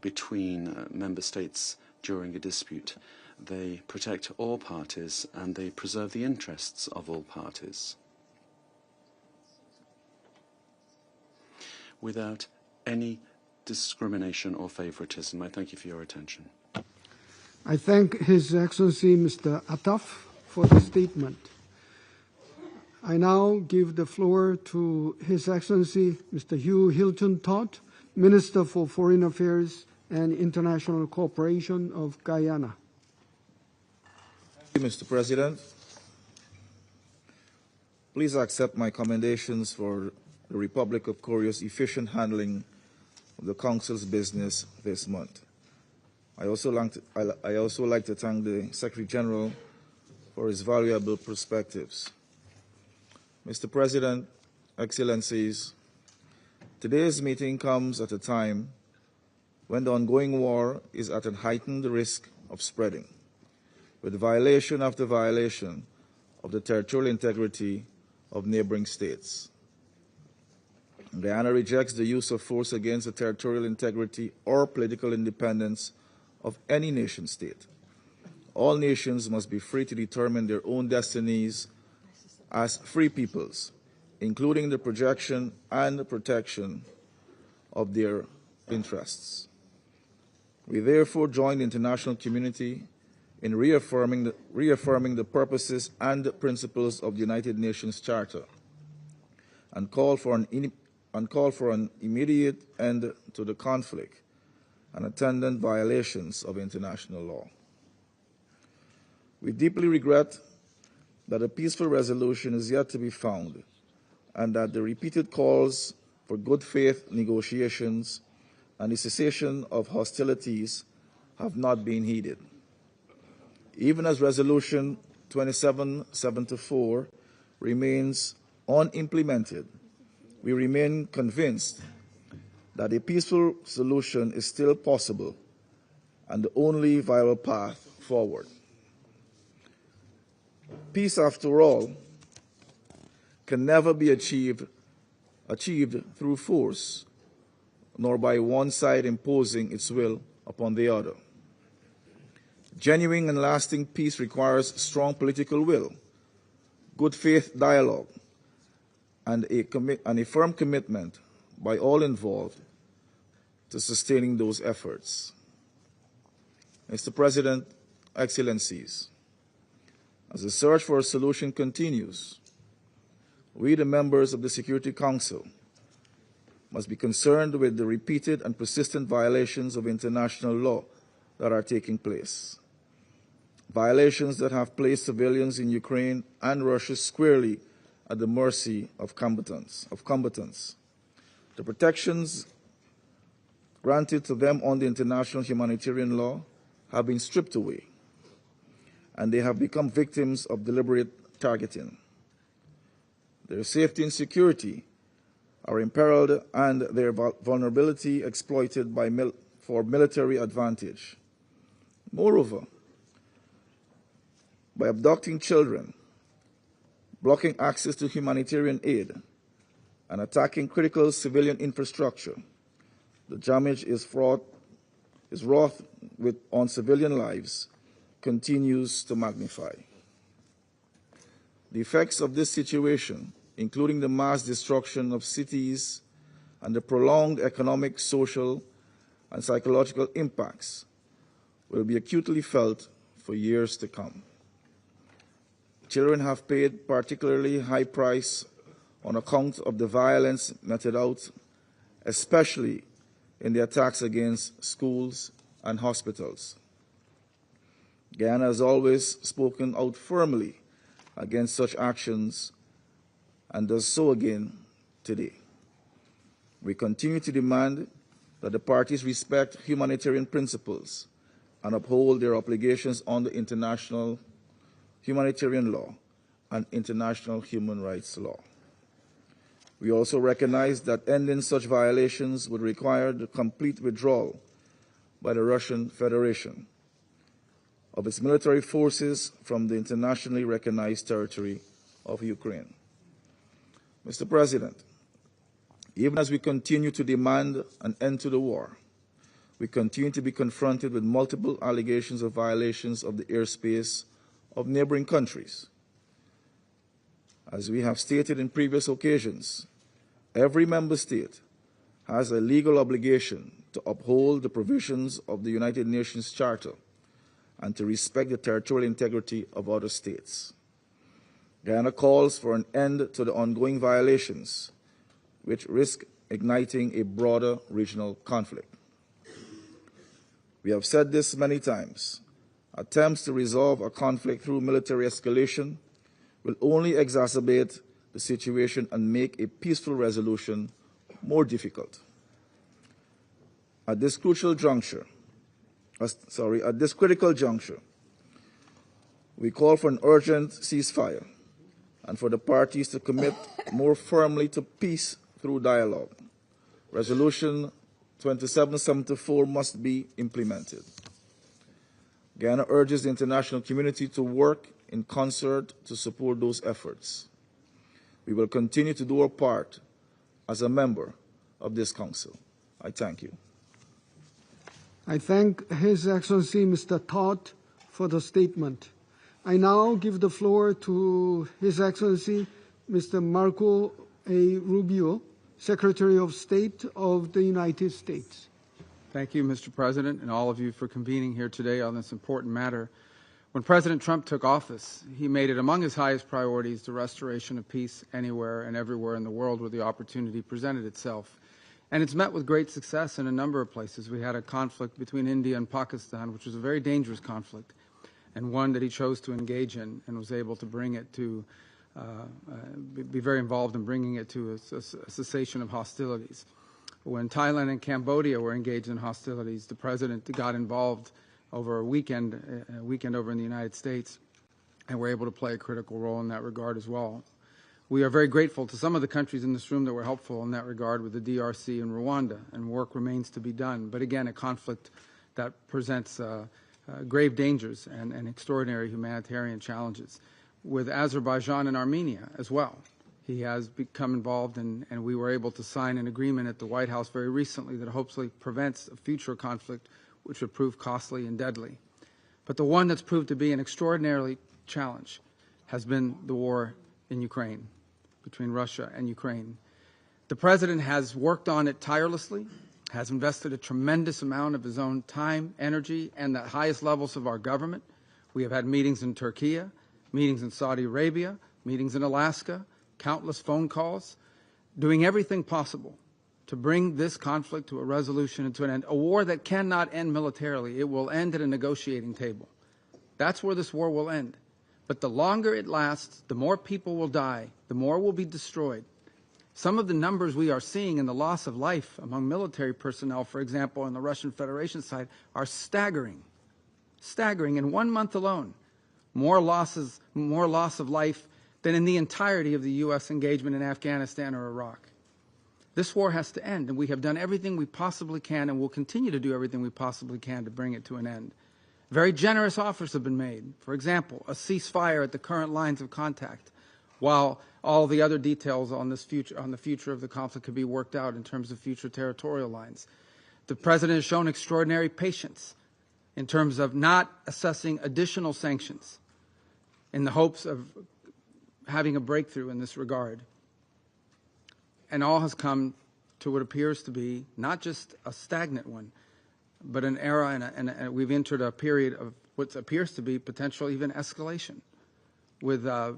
between member states during a dispute. They protect all parties and they preserve the interests of all parties, without any discrimination or favoritism. I thank you for your attention. I thank His Excellency Mr. Attaf for the statement. I now give the floor to His Excellency Mr. Hugh Hilton Todd, Minister for Foreign Affairs and International Cooperation of Guyana. Thank you, Mr. President. Please accept my commendations for the Republic of Korea's efficient handling of the Council's business this month. I also like to thank the Secretary General for his valuable perspectives. Mr. President, Excellencies, today's meeting comes at a time when the ongoing war is at a heightened risk of spreading, with violation after violation of the territorial integrity of neighboring states. Guyana rejects the use of force against the territorial integrity or political independence of any nation state. All nations must be free to determine their own destinies as free peoples, including the projection and the protection of their interests. We therefore join the international community in reaffirming the purposes and the principles of the United Nations Charter and call for an immediate end to the conflict and attendant violations of international law. We deeply regret that a peaceful resolution is yet to be found, and that the repeated calls for good faith negotiations and the cessation of hostilities have not been heeded. Even as Resolution 2774 remains unimplemented, we remain convinced that a peaceful solution is still possible and the only viable path forward. Peace, after all, can never be achieved through force, nor by one side imposing its will upon the other. Genuine and lasting peace requires strong political will, good faith dialogue, and a firm commitment by all involved to sustaining those efforts. Mr. President, Excellencies, as the search for a solution continues, we, the members of the Security Council, must be concerned with the repeated and persistent violations of international law that are taking place. Violations that have placed civilians in Ukraine and Russia squarely at the mercy of combatants. The protections granted to them under international humanitarian law have been stripped away, and they have become victims of deliberate targeting. Their safety and security are imperiled and their vulnerability exploited for military advantage. Moreover, by abducting children, blocking access to humanitarian aid, and attacking critical civilian infrastructure, the damage wrought on civilian lives continues to magnify. The effects of this situation, including the mass destruction of cities and the prolonged economic, social, and psychological impacts, will be acutely felt for years to come. Children have paid particularly high price on account of the violence meted out, especially in the attacks against schools and hospitals. Guyana has always spoken out firmly against such actions and does so again today. We continue to demand that the parties respect humanitarian principles and uphold their obligations under international humanitarian law and international human rights law. We also recognize that ending such violations would require the complete withdrawal by the Russian Federation of its military forces from the internationally recognized territory of Ukraine. Mr. President, even as we continue to demand an end to the war, we continue to be confronted with multiple allegations of violations of the airspace of neighboring countries. As we have stated in previous occasions, every member state has a legal obligation to uphold the provisions of the United Nations Charter and to respect the territorial integrity of other states. Guyana calls for an end to the ongoing violations, which risk igniting a broader regional conflict. We have said this many times. Attempts to resolve a conflict through military escalation will only exacerbate the situation and make a peaceful resolution more difficult. At this critical juncture, we call for an urgent ceasefire and for the parties to commit more firmly to peace through dialogue. Resolution 2774 must be implemented. Guyana urges the international community to work in concert to support those efforts. We will continue to do our part as a member of this Council. I thank you. I thank His Excellency Mr. Todd for the statement. I now give the floor to His Excellency Mr. Marco A. Rubio, Secretary of State of the United States. Thank you, Mr. President, and all of you for convening here today on this important matter. When President Trump took office, he made it among his highest priorities the restoration of peace anywhere and everywhere in the world where the opportunity presented itself. And it's met with great success in a number of places. We had a conflict between India and Pakistan, which was a very dangerous conflict. and one that he chose to engage in and was able to bring it to be very involved in bringing it to a cessation of hostilities. When Thailand and Cambodia were engaged in hostilities, the president got involved over a weekend over in the United States, and were able to play a critical role in that regard as well. We are very grateful to some of the countries in this room that were helpful in that regard with the DRC and Rwanda, and work remains to be done. But again, a conflict that presents grave dangers and extraordinary humanitarian challenges. With Azerbaijan and Armenia as well. He has become involved, and we were able to sign an agreement at the White House very recently that hopefully prevents a future conflict which would prove costly and deadly. But the one that's proved to be an extraordinary challenge has been the war in Ukraine, between Russia and Ukraine. The President has worked on it tirelessly, has invested a tremendous amount of his own time, energy, and the highest levels of our government. We have had meetings in Turkey, meetings in Saudi Arabia, meetings in Alaska, countless phone calls, doing everything possible to bring this conflict to a resolution and to an end. A war that cannot end militarily. It will end at a negotiating table. That's where this war will end. But the longer it lasts, the more people will die, the more will be destroyed. Some of the numbers we are seeing in the loss of life among military personnel, for example, on the Russian Federation side, are staggering. Staggering. In 1 month alone, more loss of life than in the entirety of the U.S. engagement in Afghanistan or Iraq. This war has to end, and we have done everything we possibly can and will continue to do everything we possibly can to bring it to an end. Very generous offers have been made. For example, a ceasefire at the current lines of contact, while all the other details on the future of the conflict could be worked out in terms of future territorial lines. The President has shown extraordinary patience in terms of not assessing additional sanctions in the hopes of having a breakthrough in this regard. And all has come to what appears to be not just a stagnant one, but an era, and we've entered a period of what appears to be potential even escalation, with the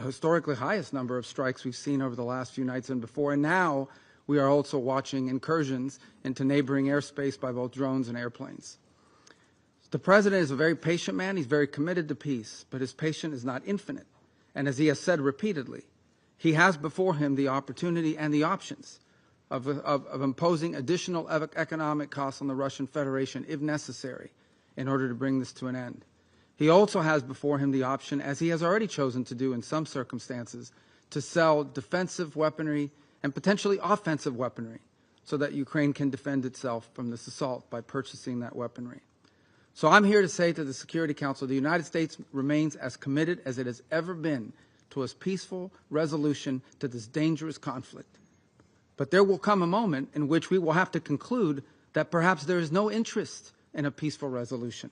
historically highest number of strikes we've seen over the last few nights and before. And now we are also watching incursions into neighboring airspace by both drones and airplanes. The President is a very patient man. He's very committed to peace, but his patience is not infinite. And as he has said repeatedly, he has before him the opportunity and the options of imposing additional economic costs on the Russian Federation if necessary in order to bring this to an end. He also has before him the option, as he has already chosen to do in some circumstances, to sell defensive weaponry and potentially offensive weaponry so that Ukraine can defend itself from this assault by purchasing that weaponry. So I'm here to say to the Security Council, the United States remains as committed as it has ever been to a peaceful resolution to this dangerous conflict. But there will come a moment in which we will have to conclude that perhaps there is no interest in a peaceful resolution.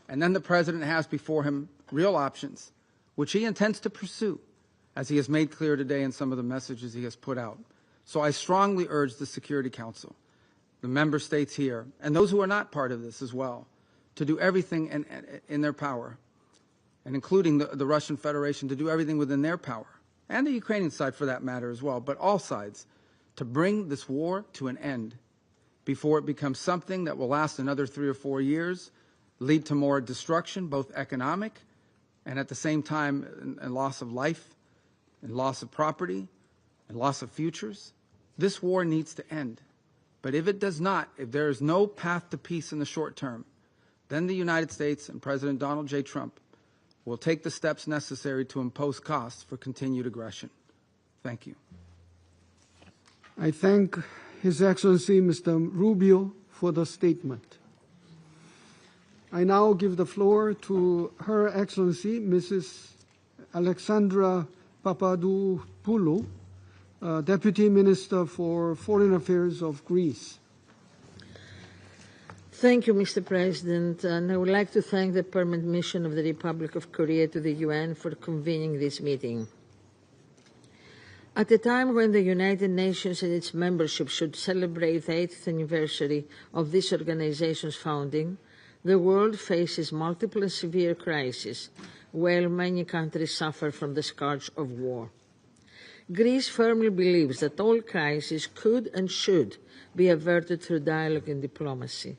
And then the President has before him real options, which he intends to pursue, as he has made clear today in some of the messages he has put out. So I strongly urge the Security Council, the member states here, and those who are not part of this as well, to do everything in their power, and including the Russian Federation, to do everything within their power, and the Ukrainian side for that matter as well, but all sides, to bring this war to an end before it becomes something that will last another 3 or 4 years, lead to more destruction, both economic and at the same time a loss of life and loss of property and loss of futures. This war needs to end. But if it does not, if there is no path to peace in the short term, then the United States and President Donald J. Trump will take the steps necessary to impose costs for continued aggression. Thank you. I thank His Excellency Mr. Rubio for the statement. I now give the floor to Her Excellency Mrs. Alexandra Papadopoulou, Deputy Minister for Foreign Affairs of Greece. Thank you, Mr. President, and I would like to thank the Permanent Mission of the Republic of Korea to the UN for convening this meeting. At a time when the United Nations and its membership should celebrate the 8th anniversary of this organization's founding, the world faces multiple and severe crises, while many countries suffer from the scourge of war. Greece firmly believes that all crises could and should be averted through dialogue and diplomacy.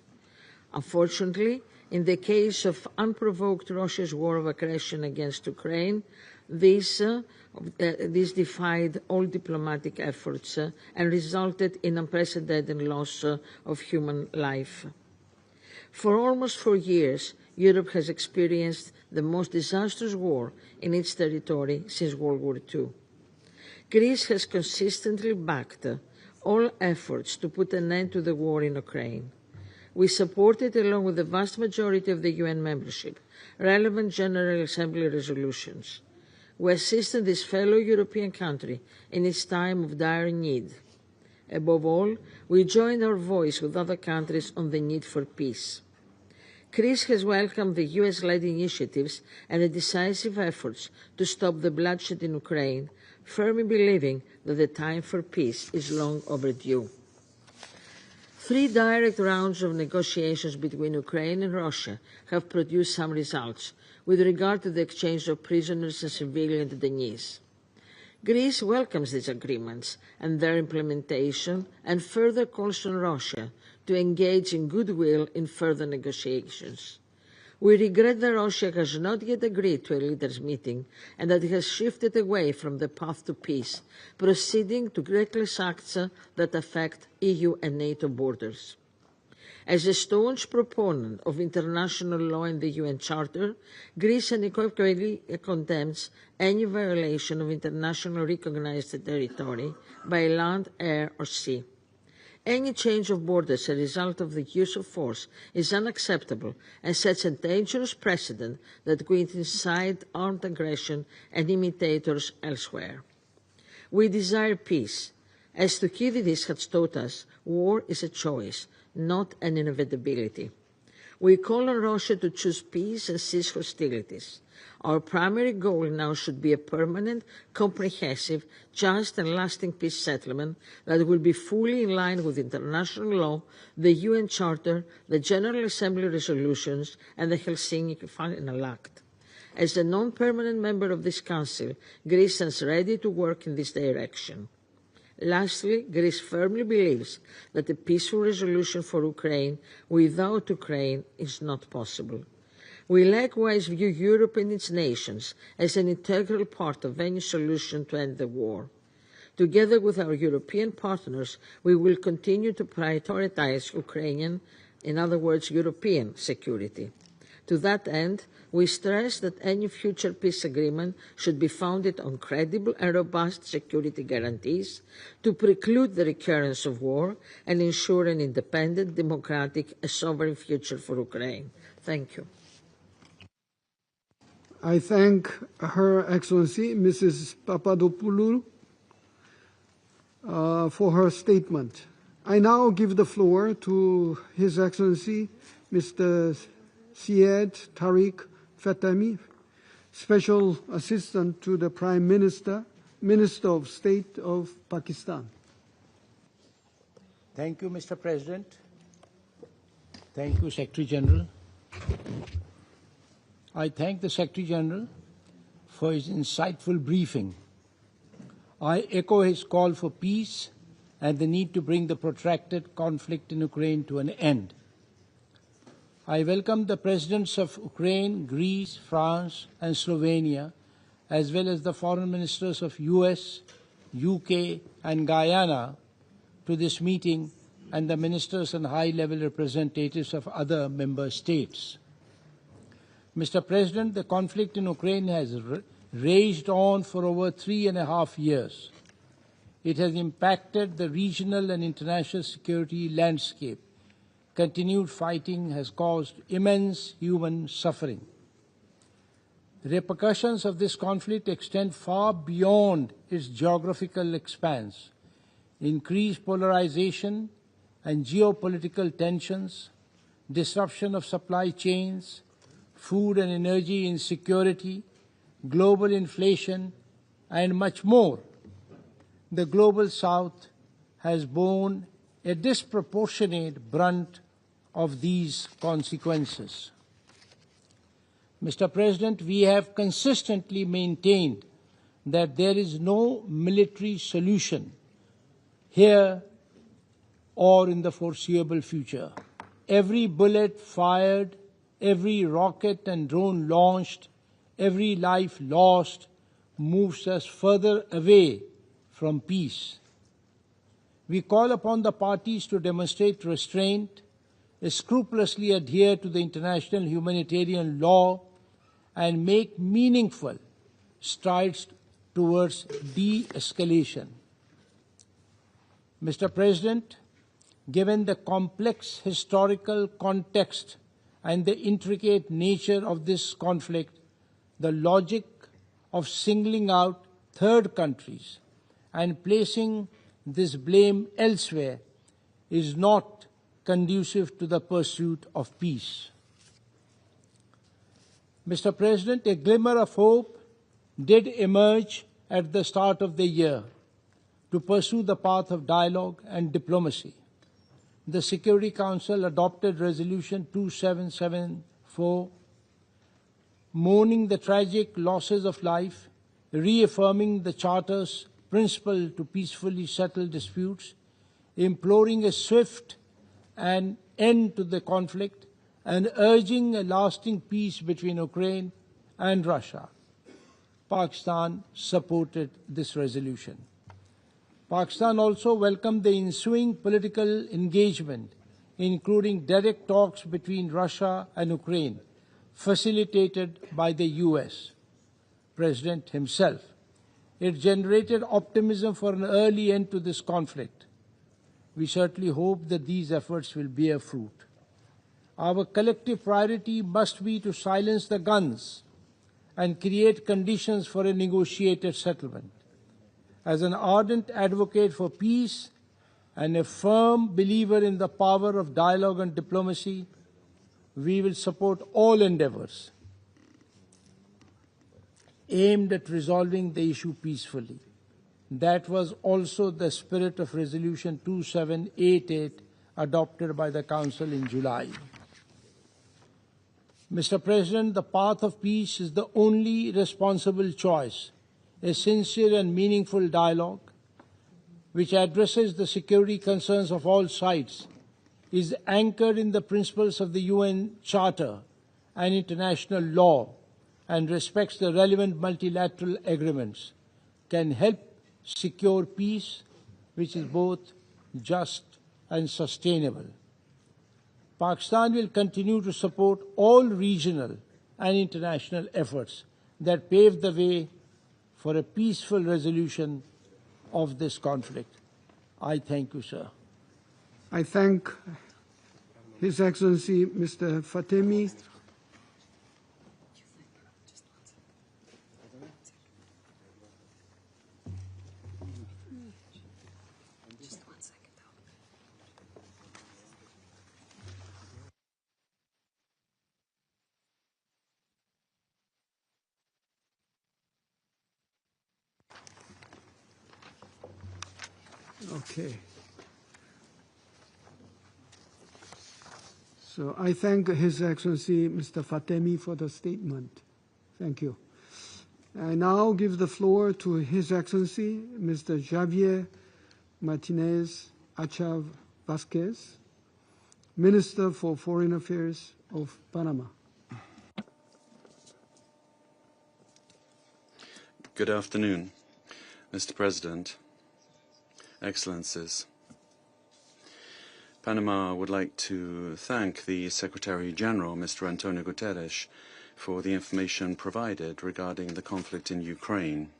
Unfortunately, In the case of unprovoked Russia's war of aggression against Ukraine, this defied all diplomatic efforts and resulted in unprecedented loss of human life. For almost 4 years, Europe has experienced the most disastrous war in its territory since World War II. Greece has consistently backed all efforts to put an end to the war in Ukraine. We supported, along with the vast majority of the UN membership, relevant General Assembly resolutions. We assisted this fellow European country in its time of dire need. Above all, we joined our voice with other countries on the need for peace. Greece has welcomed the US-led initiatives and the decisive efforts to stop the bloodshed in Ukraine, firmly believing that the time for peace is long overdue. 3 direct rounds of negotiations between Ukraine and Russia have produced some results with regard to the exchange of prisoners and civilian detainees. Greece welcomes these agreements and their implementation and further calls on Russia to engage in goodwill in further negotiations. We regret that Russia has not yet agreed to a leaders' meeting and that it has shifted away from the path to peace, proceeding to reckless acts that affect EU and NATO borders. As a staunch proponent of international law and the UN Charter, Greece unequivocally condemns any violation of internationally recognized territory by land, air or sea. Any change of borders as a result of the use of force is unacceptable and sets a dangerous precedent that could incite armed aggression and imitators elsewhere. We desire peace. As Thucydides has taught us, war is a choice, not an inevitability. We call on Russia to choose peace and cease hostilities. Our primary goal now should be a permanent, comprehensive, just and lasting peace settlement that will be fully in line with international law, the UN Charter, the General Assembly resolutions, and the Helsinki Final Act. As a non-permanent member of this Council, Greece stands ready to work in this direction. Lastly, Greece firmly believes that a peaceful resolution for Ukraine without Ukraine is not possible. We likewise view Europe and its nations as an integral part of any solution to end the war. Together with our European partners, we will continue to prioritize Ukrainian, in other words, European security. To that end, we stress that any future peace agreement should be founded on credible and robust security guarantees to preclude the recurrence of war and ensure an independent, democratic, and sovereign future for Ukraine. Thank you. I thank Her Excellency, Mrs. Papadopoulou, for her statement. I now give the floor to His Excellency, Mr. Syed Tariq Fatemi, Special Assistant to the Prime Minister, Minister of State of Pakistan. Thank you, Mr. President. Thank you, Secretary General. I thank the Secretary General for his insightful briefing. I echo his call for peace and the need to bring the protracted conflict in Ukraine to an end. I welcome the Presidents of Ukraine, Greece, France, and Slovenia, as well as the Foreign Ministers of US, UK, and Guyana to this meeting, and the ministers and high-level representatives of other member states. Mr. President, the conflict in Ukraine has raged on for over 3.5 years. It has impacted the regional and international security landscape. Continued fighting has caused immense human suffering. The repercussions of this conflict extend far beyond its geographical expanse. Increased polarization and geopolitical tensions, disruption of supply chains, food and energy insecurity, global inflation, and much more. The Global South has borne a disproportionate brunt of these consequences. Mr. President, we have consistently maintained that there is no military solution here or in the foreseeable future. Every bullet fired, every rocket and drone launched, every life lost, moves us further away from peace. We call upon the parties to demonstrate restraint, scrupulously adhere to the international humanitarian law, and make meaningful strides towards de-escalation. Mr. President, given the complex historical context and the intricate nature of this conflict, the logic of singling out third countries and placing this blame elsewhere is not conducive to the pursuit of peace. Mr. President, a glimmer of hope did emerge at the start of the year to pursue the path of dialogue and diplomacy. The Security Council adopted Resolution 2774, mourning the tragic losses of life, reaffirming the Charter's principle to peacefully settle disputes, imploring a swift and end to the conflict, and urging a lasting peace between Ukraine and Russia. Pakistan supported this resolution. Pakistan also welcomed the ensuing political engagement, including direct talks between Russia and Ukraine, facilitated by the US President himself. It generated optimism for an early end to this conflict. We certainly hope that these efforts will bear fruit. Our collective priority must be to silence the guns and create conditions for a negotiated settlement. As an ardent advocate for peace and a firm believer in the power of dialogue and diplomacy, we will support all endeavors aimed at resolving the issue peacefully. That was also the spirit of Resolution 2788 adopted by the Council in July. Mr. President, the path of peace is the only responsible choice. A sincere and meaningful dialogue, which addresses the security concerns of all sides, is anchored in the principles of the UN Charter and international law, and respects the relevant multilateral agreements, can help secure peace, which is both just and sustainable. Pakistan will continue to support all regional and international efforts that pave the way for a peaceful resolution of this conflict. I thank you, sir. I thank His Excellency Mr. Fatemi. Okay. So I thank His Excellency Mr. Fatemi for the statement. Thank you. I now give the floor to His Excellency Mr. Javier Martinez Achav Vasquez, Minister for Foreign Affairs of Panama. Good afternoon, Mr. President, Excellencies. Panama would like to thank the Secretary-General, Mr. Antonio Guterres, for the information provided regarding the conflict in Ukraine.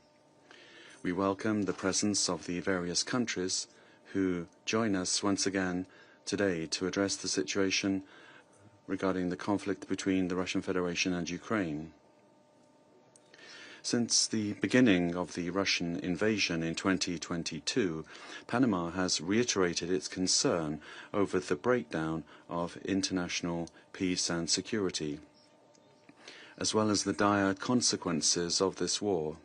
We welcome the presence of the various countries who join us once again today to address the situation regarding the conflict between the Russian Federation and Ukraine. Since the beginning of the Russian invasion in 2022, Panama has reiterated its concern over the breakdown of international peace and security, as well as the dire consequences of this war,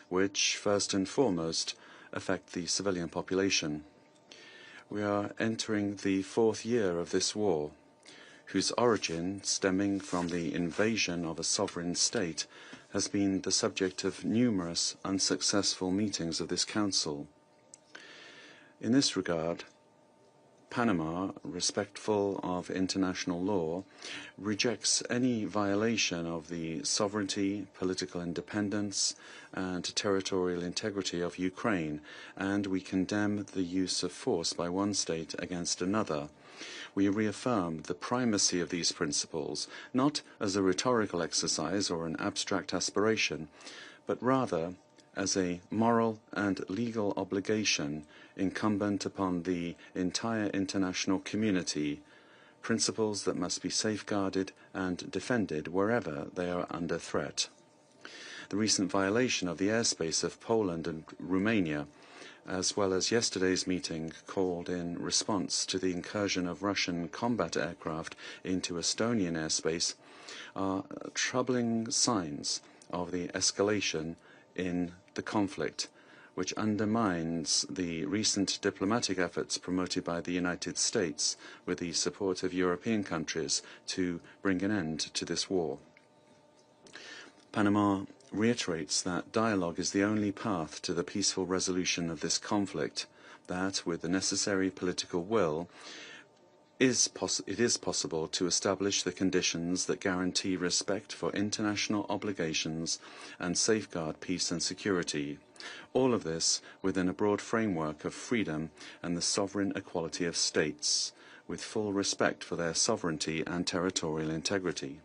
which, first and foremost, affect the civilian population. We are entering the fourth year of this war, whose origin, stemming from the invasion of a sovereign state, has been the subject of numerous unsuccessful meetings of this Council. In this regard, Panama, respectful of international law, rejects any violation of the sovereignty, political independence, and territorial integrity of Ukraine, and we condemn the use of force by one state against another. We reaffirm the primacy of these principles, not as a rhetorical exercise or an abstract aspiration, but rather as a moral and legal obligation incumbent upon the entire international community, principles that must be safeguarded and defended wherever they are under threat. The recent violation of the airspace of Poland and Romania, as well as yesterday's meeting called in response to the incursion of Russian combat aircraft into Estonian airspace, are troubling signs of the escalation in the conflict, which undermines the recent diplomatic efforts promoted by the United States with the support of European countries to bring an end to this war. Panama reiterates that dialogue is the only path to the peaceful resolution of this conflict, that with the necessary political will, it is possible to establish the conditions that guarantee respect for international obligations and safeguard peace and security. All of this within a broad framework of freedom and the sovereign equality of states, with full respect for their sovereignty and territorial integrity.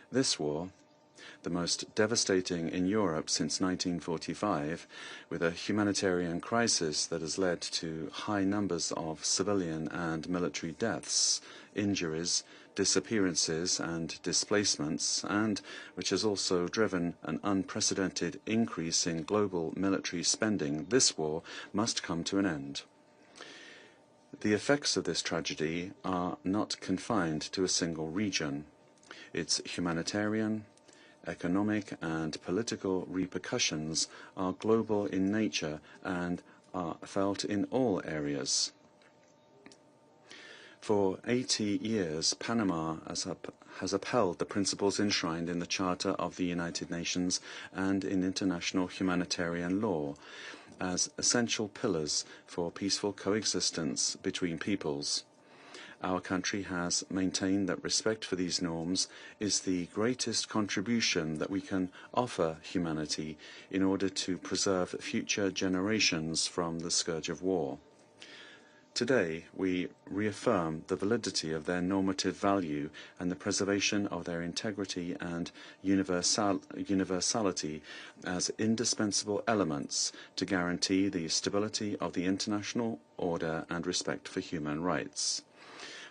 This war, the most devastating in Europe since 1945, with a humanitarian crisis that has led to high numbers of civilian and military deaths, injuries, disappearances and displacements, and which has also driven an unprecedented increase in global military spending, this war must come to an end. The effects of this tragedy are not confined to a single region. Its humanitarian, economic and political repercussions are global in nature and are felt in all areas. For 80 years, Panama has upheld the principles enshrined in the Charter of the United Nations and in international humanitarian law as essential pillars for peaceful coexistence between peoples. Our country has maintained that respect for these norms is the greatest contribution that we can offer humanity in order to preserve future generations from the scourge of war. Today, we reaffirm the validity of their normative value and the preservation of their integrity and universality as indispensable elements to guarantee the stability of the international order and respect for human rights.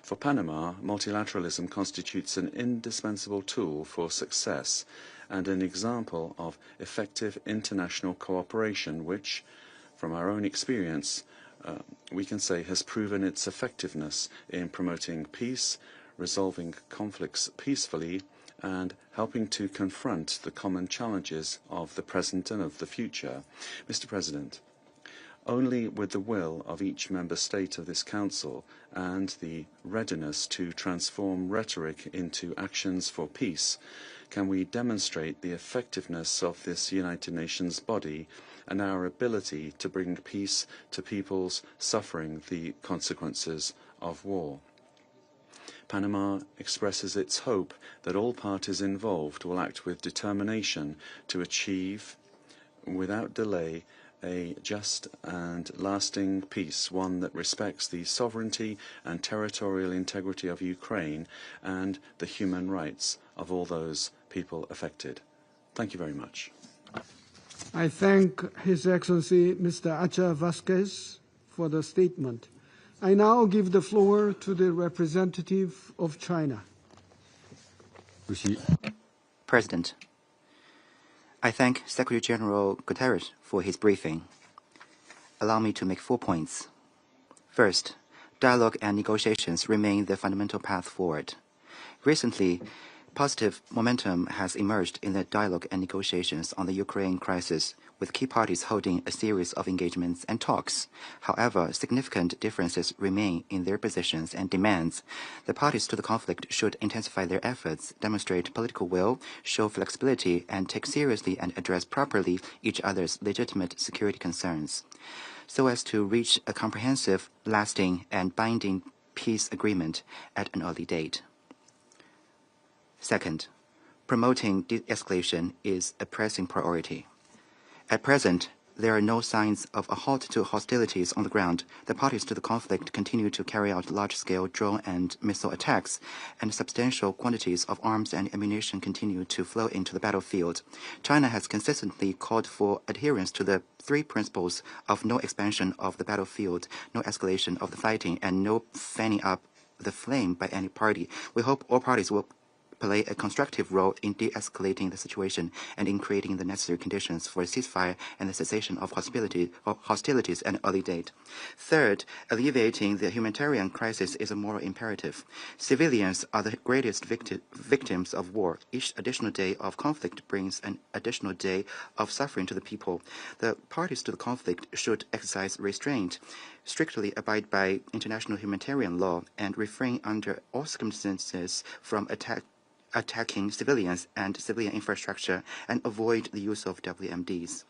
For Panama, multilateralism constitutes an indispensable tool for success and an example of effective international cooperation which, from our own experience, we can say has proven its effectiveness in promoting peace, resolving conflicts peacefully, and helping to confront the common challenges of the present and of the future. Mr. President, only with the will of each member state of this Council and the readiness to transform rhetoric into actions for peace can we demonstrate the effectiveness of this United Nations body and our ability to bring peace to peoples suffering the consequences of war. Panama expresses its hope that all parties involved will act with determination to achieve, without delay, a just and lasting peace, one that respects the sovereignty and territorial integrity of Ukraine and the human rights of all those people affected. Thank you very much. I thank His Excellency Mr. Acha Vasquez for the statement. I now give the floor to the representative of China. President, I thank Secretary General Guterres for his briefing. Allow me to make 4 points. First, dialogue and negotiations remain the fundamental path forward. Recently, positive momentum has emerged in the dialogue and negotiations on the Ukraine crisis, with key parties holding a series of engagements and talks. However, significant differences remain in their positions and demands. The parties to the conflict should intensify their efforts, demonstrate political will, show flexibility, and take seriously and address properly each other's legitimate security concerns, so as to reach a comprehensive, lasting, and binding peace agreement at an early date. Second, promoting de-escalation is a pressing priority. At present, there are no signs of a halt to hostilities on the ground. The parties to the conflict continue to carry out large-scale drone and missile attacks, and substantial quantities of arms and ammunition continue to flow into the battlefield. China has consistently called for adherence to the three principles of no expansion of the battlefield, no escalation of the fighting, and no fanning up the flame by any party. We hope all parties will play a constructive role in de-escalating the situation and in creating the necessary conditions for a ceasefire and the cessation of hostilities at an early date. Third, alleviating the humanitarian crisis is a moral imperative. Civilians are the greatest victims of war. Each additional day of conflict brings an additional day of suffering to the people. The parties to the conflict should exercise restraint, strictly abide by international humanitarian law, and refrain under all circumstances from attacking civilians and civilian infrastructure, and avoid the use of WMDs.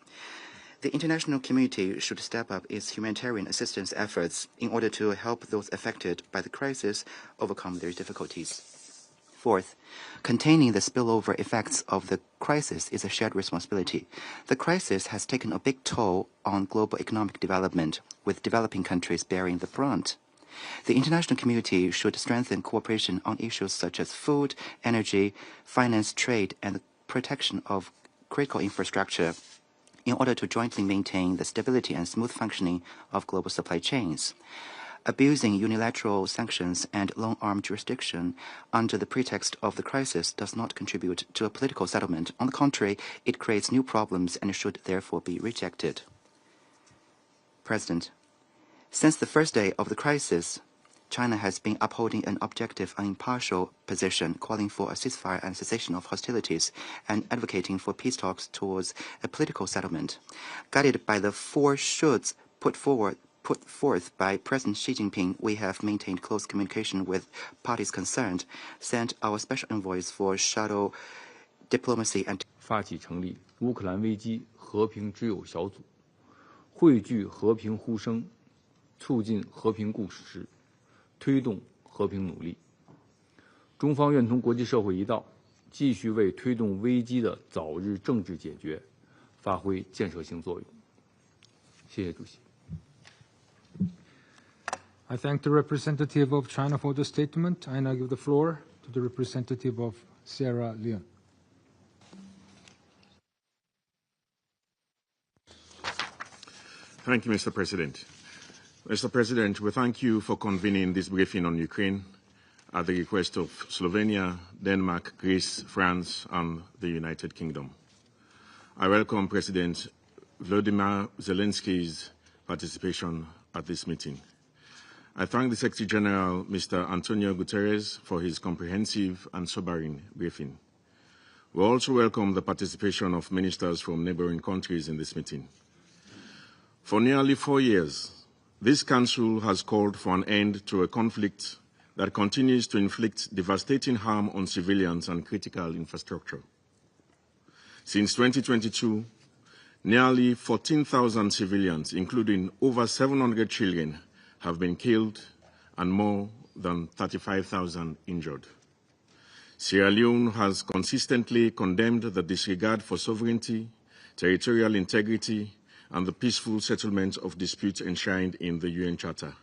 The international community should step up its humanitarian assistance efforts in order to help those affected by the crisis overcome their difficulties. Fourth, containing the spillover effects of the crisis is a shared responsibility. The crisis has taken a big toll on global economic development, with developing countries bearing the brunt. The international community should strengthen cooperation on issues such as food, energy, finance, trade, and the protection of critical infrastructure in order to jointly maintain the stability and smooth functioning of global supply chains. Abusing unilateral sanctions and long-arm jurisdiction under the pretext of the crisis does not contribute to a political settlement. On the contrary, it creates new problems and should therefore be rejected. President, since the first day of the crisis, China has been upholding an objective and impartial position, calling for a ceasefire and cessation of hostilities, and advocating for peace talks towards a political settlement. Guided by the four shoulds put forth by President Xi Jinping, we have maintained close communication with parties concerned, sent our special envoys for shadow diplomacy and 发起成立乌克兰危机和平之友小组，汇聚和平呼声，促进和平共识，推动和平努力。中方愿同国际社会一道，继续为推动危机的早日政治解决发挥建设性作用。谢谢主席。I thank the representative of China for the statement. I now give the floor to the representative of Sierra Leone. Thank you, Mr. President. Mr. President, we thank you for convening this briefing on Ukraine at the request of Slovenia, Denmark, Greece, France, and the United Kingdom. I welcome President Volodymyr Zelenskyy's participation at this meeting. I thank the Secretary General, Mr. Antonio Guterres, for his comprehensive and sobering briefing. We also welcome the participation of ministers from neighboring countries in this meeting. For nearly 4 years, this Council has called for an end to a conflict that continues to inflict devastating harm on civilians and critical infrastructure. Since 2022, nearly 14,000 civilians, including over 700 children, have been killed and more than 35,000 injured. Sierra Leone has consistently condemned the disregard for sovereignty, territorial integrity, and the peaceful settlement of disputes enshrined in the UN Charter.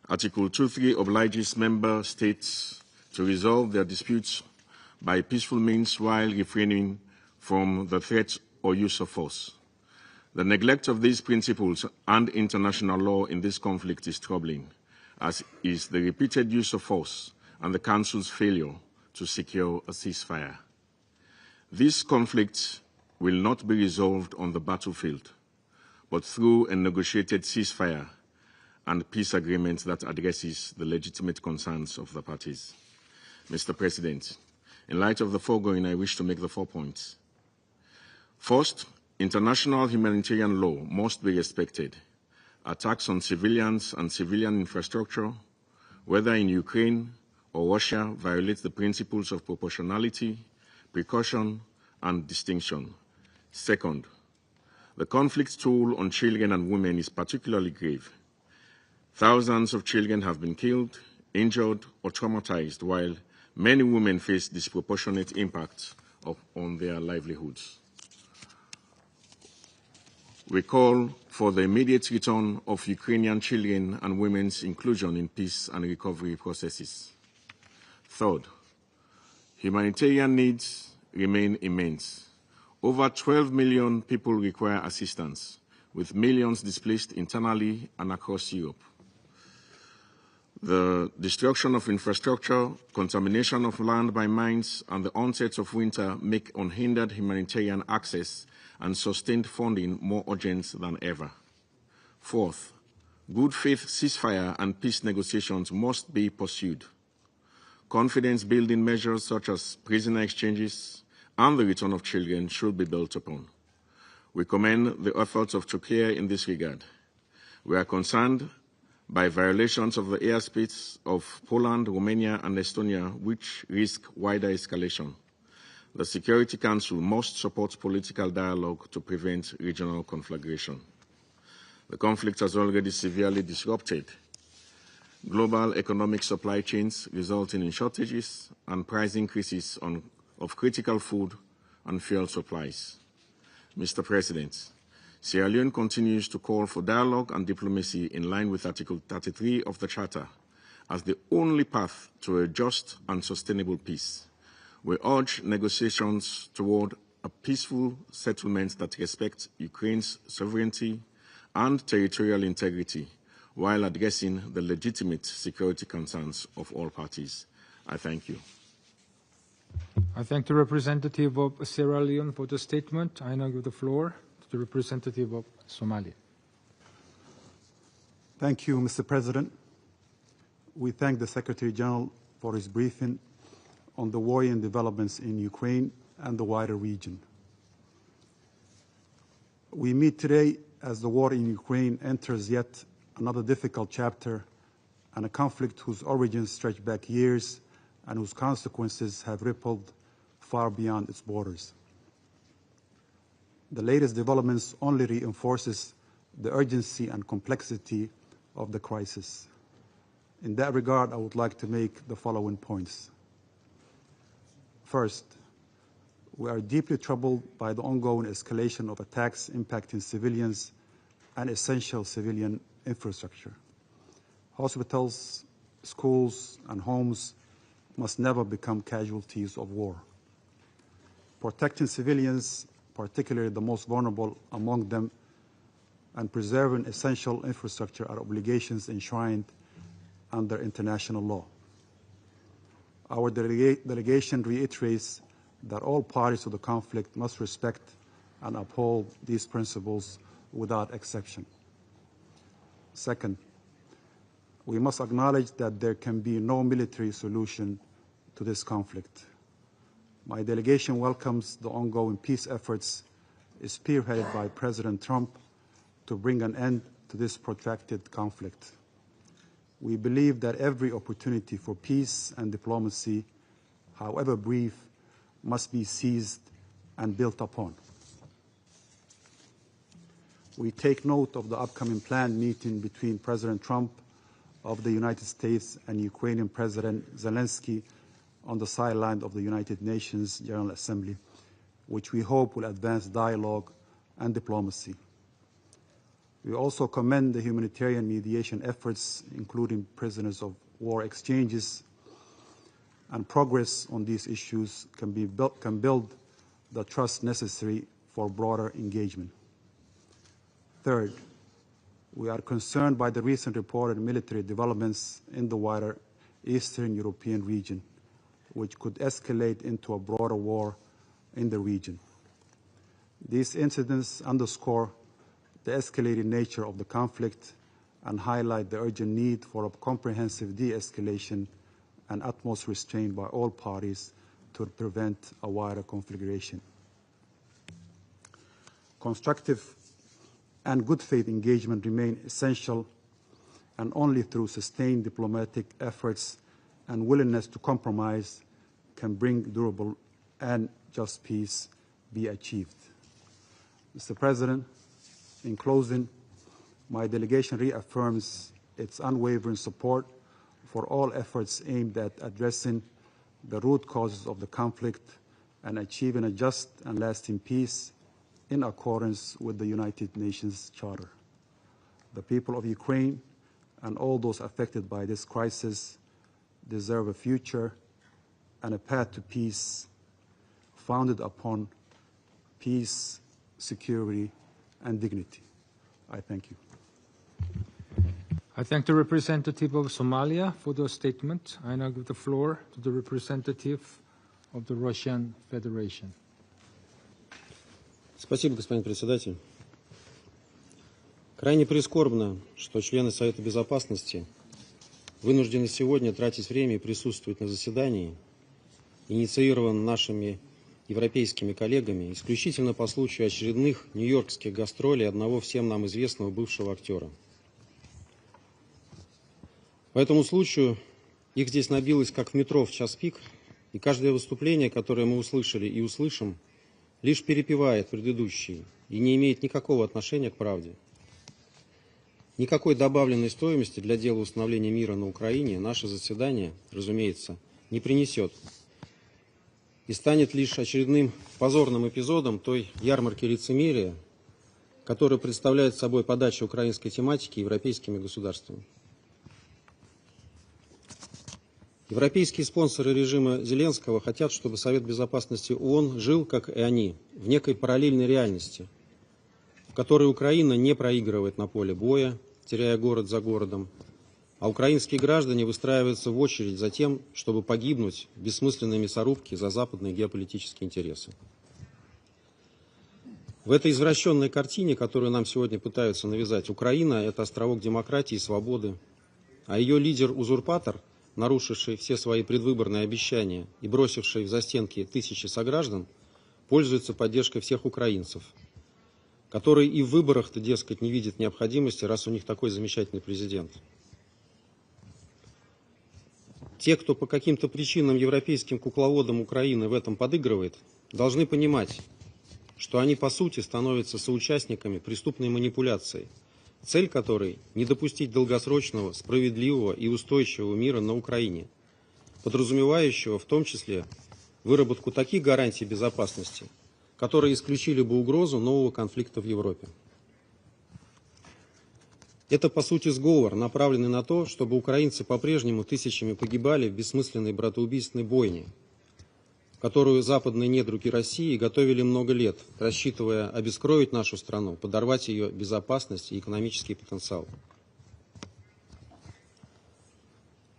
Article 2.3 obliges member states to resolve their disputes by peaceful means while refraining from the threat or use of force. The neglect of these principles and international law in this conflict is troubling, as is the repeated use of force and the Council's failure to secure a ceasefire. This conflict will not be resolved on the battlefield, but through a negotiated ceasefire and peace agreement that addresses the legitimate concerns of the parties. Mr. President, in light of the foregoing, I wish to make the 4 points. First, International humanitarian law must be respected. Attacks on civilians and civilian infrastructure, whether in Ukraine or Russia, violate the principles of proportionality, precaution, and distinction. Second, the conflict's toll on children and women is particularly grave. Thousands of children have been killed, injured, or traumatized, while many women face disproportionate impacts on their livelihoods. We call for the immediate return of Ukrainian children and women's inclusion in peace and recovery processes. Third, humanitarian needs remain immense. Over 12 million people require assistance, with millions displaced internally and across Europe. The destruction of infrastructure, contamination of land by mines, and the onset of winter make unhindered humanitarian access and sustained funding more urgent than ever. Fourth, good faith ceasefire and peace negotiations must be pursued. Confidence-building measures such as prisoner exchanges and the return of children should be built upon. We commend the efforts of Turkey in this regard. We are concerned by violations of the airspace of Poland, Romania, and Estonia, which risk wider escalation. The Security Council must support political dialogue to prevent regional conflagration. The conflict has already severely disrupted global economic supply chains, resulting in shortages and price increases of critical food and fuel supplies. Mr. President, Sierra Leone continues to call for dialogue and diplomacy in line with Article 33 of the Charter as the only path to a just and sustainable peace. We urge negotiations toward a peaceful settlement that respects Ukraine's sovereignty and territorial integrity while addressing the legitimate security concerns of all parties. I thank you. I thank the representative of Sierra Leone for the statement. I now give the floor to the representative of Somalia. Thank you, Mr. President. We thank the Secretary General for his briefing on the worrying developments in Ukraine and the wider region. We meet today as the war in Ukraine enters yet another difficult chapter and a conflict whose origins stretch back years and whose consequences have rippled far beyond its borders. The latest developments only reinforces the urgency and complexity of the crisis. In that regard, I would like to make the following points. First, we are deeply troubled by the ongoing escalation of attacks impacting civilians and essential civilian infrastructure. Hospitals, schools, and homes must never become casualties of war. Protecting civilians, particularly the most vulnerable among them, and preserving essential infrastructure are obligations enshrined under international law. Our delegation reiterates that all parties to the conflict must respect and uphold these principles without exception. Second, we must acknowledge that there can be no military solution to this conflict. My delegation welcomes the ongoing peace efforts spearheaded by President Trump to bring an end to this protracted conflict. We believe that every opportunity for peace and diplomacy, however brief, must be seized and built upon. We take note of the upcoming planned meeting between President Trump of the United States and Ukrainian President Zelenskyy on the sideline of the United Nations General Assembly, which we hope will advance dialogue and diplomacy. We also commend the humanitarian mediation efforts, including prisoners of war exchanges, and progress on these issues can build the trust necessary for broader engagement. Third, we are concerned by the recent reported military developments in the wider Eastern European region, which could escalate into a broader war in the region. These incidents underscore the escalating nature of the conflict and highlight the urgent need for a comprehensive de-escalation and utmost restraint by all parties to prevent a wider conflagration. constructive and good faith engagement remain essential, and only through sustained diplomatic efforts and willingness to compromise can bring durable and just peace be achieved. Mr. President, in closing, my delegation reaffirms its unwavering support for all efforts aimed at addressing the root causes of the conflict and achieving a just and lasting peace in accordance with the United Nations Charter. The people of Ukraine and all those affected by this crisis deserve a future and a path to peace founded upon peace, security, and dignity. I thank you. I thank the representative of Somalia for the statement. I now give the floor to the representative of the Russian Federation. Спасибо, господин председатель. Крайне прискорбно, что члены Совета Безопасности вынуждены сегодня тратить время и присутствовать на заседании, инициированном нашими европейскими коллегами, исключительно по случаю очередных нью-йоркских гастролей одного всем нам известного бывшего актера. По этому случаю их здесь набилось как в метро в час пик, и каждое выступление, которое мы услышали и услышим, лишь перепевает предыдущие и не имеет никакого отношения к правде. Никакой добавленной стоимости для дела установления мира на Украине наше заседание, разумеется, не принесет и станет лишь очередным позорным эпизодом той ярмарки лицемерия, которая представляет собой подачу украинской тематики европейскими государствами. Европейские спонсоры режима Зеленского хотят, чтобы Совет Безопасности ООН жил, как и они, в некой параллельной реальности, в которой Украина не проигрывает на поле боя, теряя город за городом, а украинские граждане выстраиваются в очередь за тем, чтобы погибнуть в бессмысленной мясорубке за западные геополитические интересы. В этой извращенной картине, которую нам сегодня пытаются навязать, Украина – это островок демократии и свободы, а ее лидер-узурпатор, нарушивший все свои предвыборные обещания и бросивший в застенки тысячи сограждан, пользуется поддержкой всех украинцев, которые и в выборах-то, дескать, не видят необходимости, раз у них такой замечательный президент. Те, кто по каким-то причинам европейским кукловодам Украины в этом подыгрывает, должны понимать, что они по сути становятся соучастниками преступной манипуляции, цель которой – не допустить долгосрочного, справедливого и устойчивого мира на Украине, подразумевающего в том числе выработку таких гарантий безопасности, которые исключили бы угрозу нового конфликта в Европе. Это, по сути, сговор, направленный на то, чтобы украинцы по-прежнему тысячами погибали в бессмысленной братоубийственной бойне, которую западные недруги России готовили много лет, рассчитывая обескровить нашу страну, подорвать ее безопасность и экономический потенциал.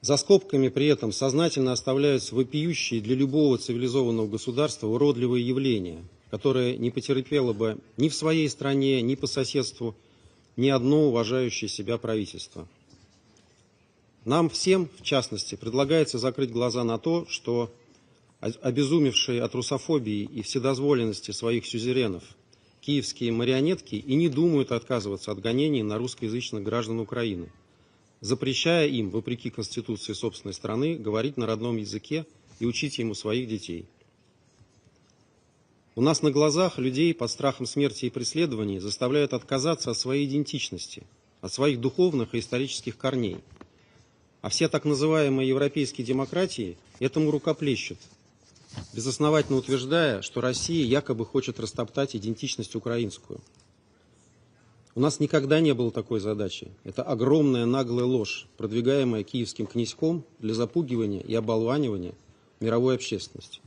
За скобками при этом сознательно оставляются вопиющие для любого цивилизованного государства уродливые явления, которое не потерпело бы ни в своей стране, ни по соседству ни одно уважающее себя правительство. Нам всем, в частности, предлагается закрыть глаза на то, что обезумевшие от русофобии и вседозволенности своих сюзеренов киевские марионетки и не думают отказываться от гонений на русскоязычных граждан Украины, запрещая им, вопреки Конституции собственной страны, говорить на родном языке и учить ему своих детей. У нас на глазах людей под страхом смерти и преследований заставляют отказаться от своей идентичности, от своих духовных и исторических корней. А все так называемые европейские демократии этому рукоплещут, безосновательно утверждая, что Россия якобы хочет растоптать идентичность украинскую. У нас никогда не было такой задачи. Это огромная наглая ложь, продвигаемая киевским князьком для запугивания и оболванивания мировой общественности.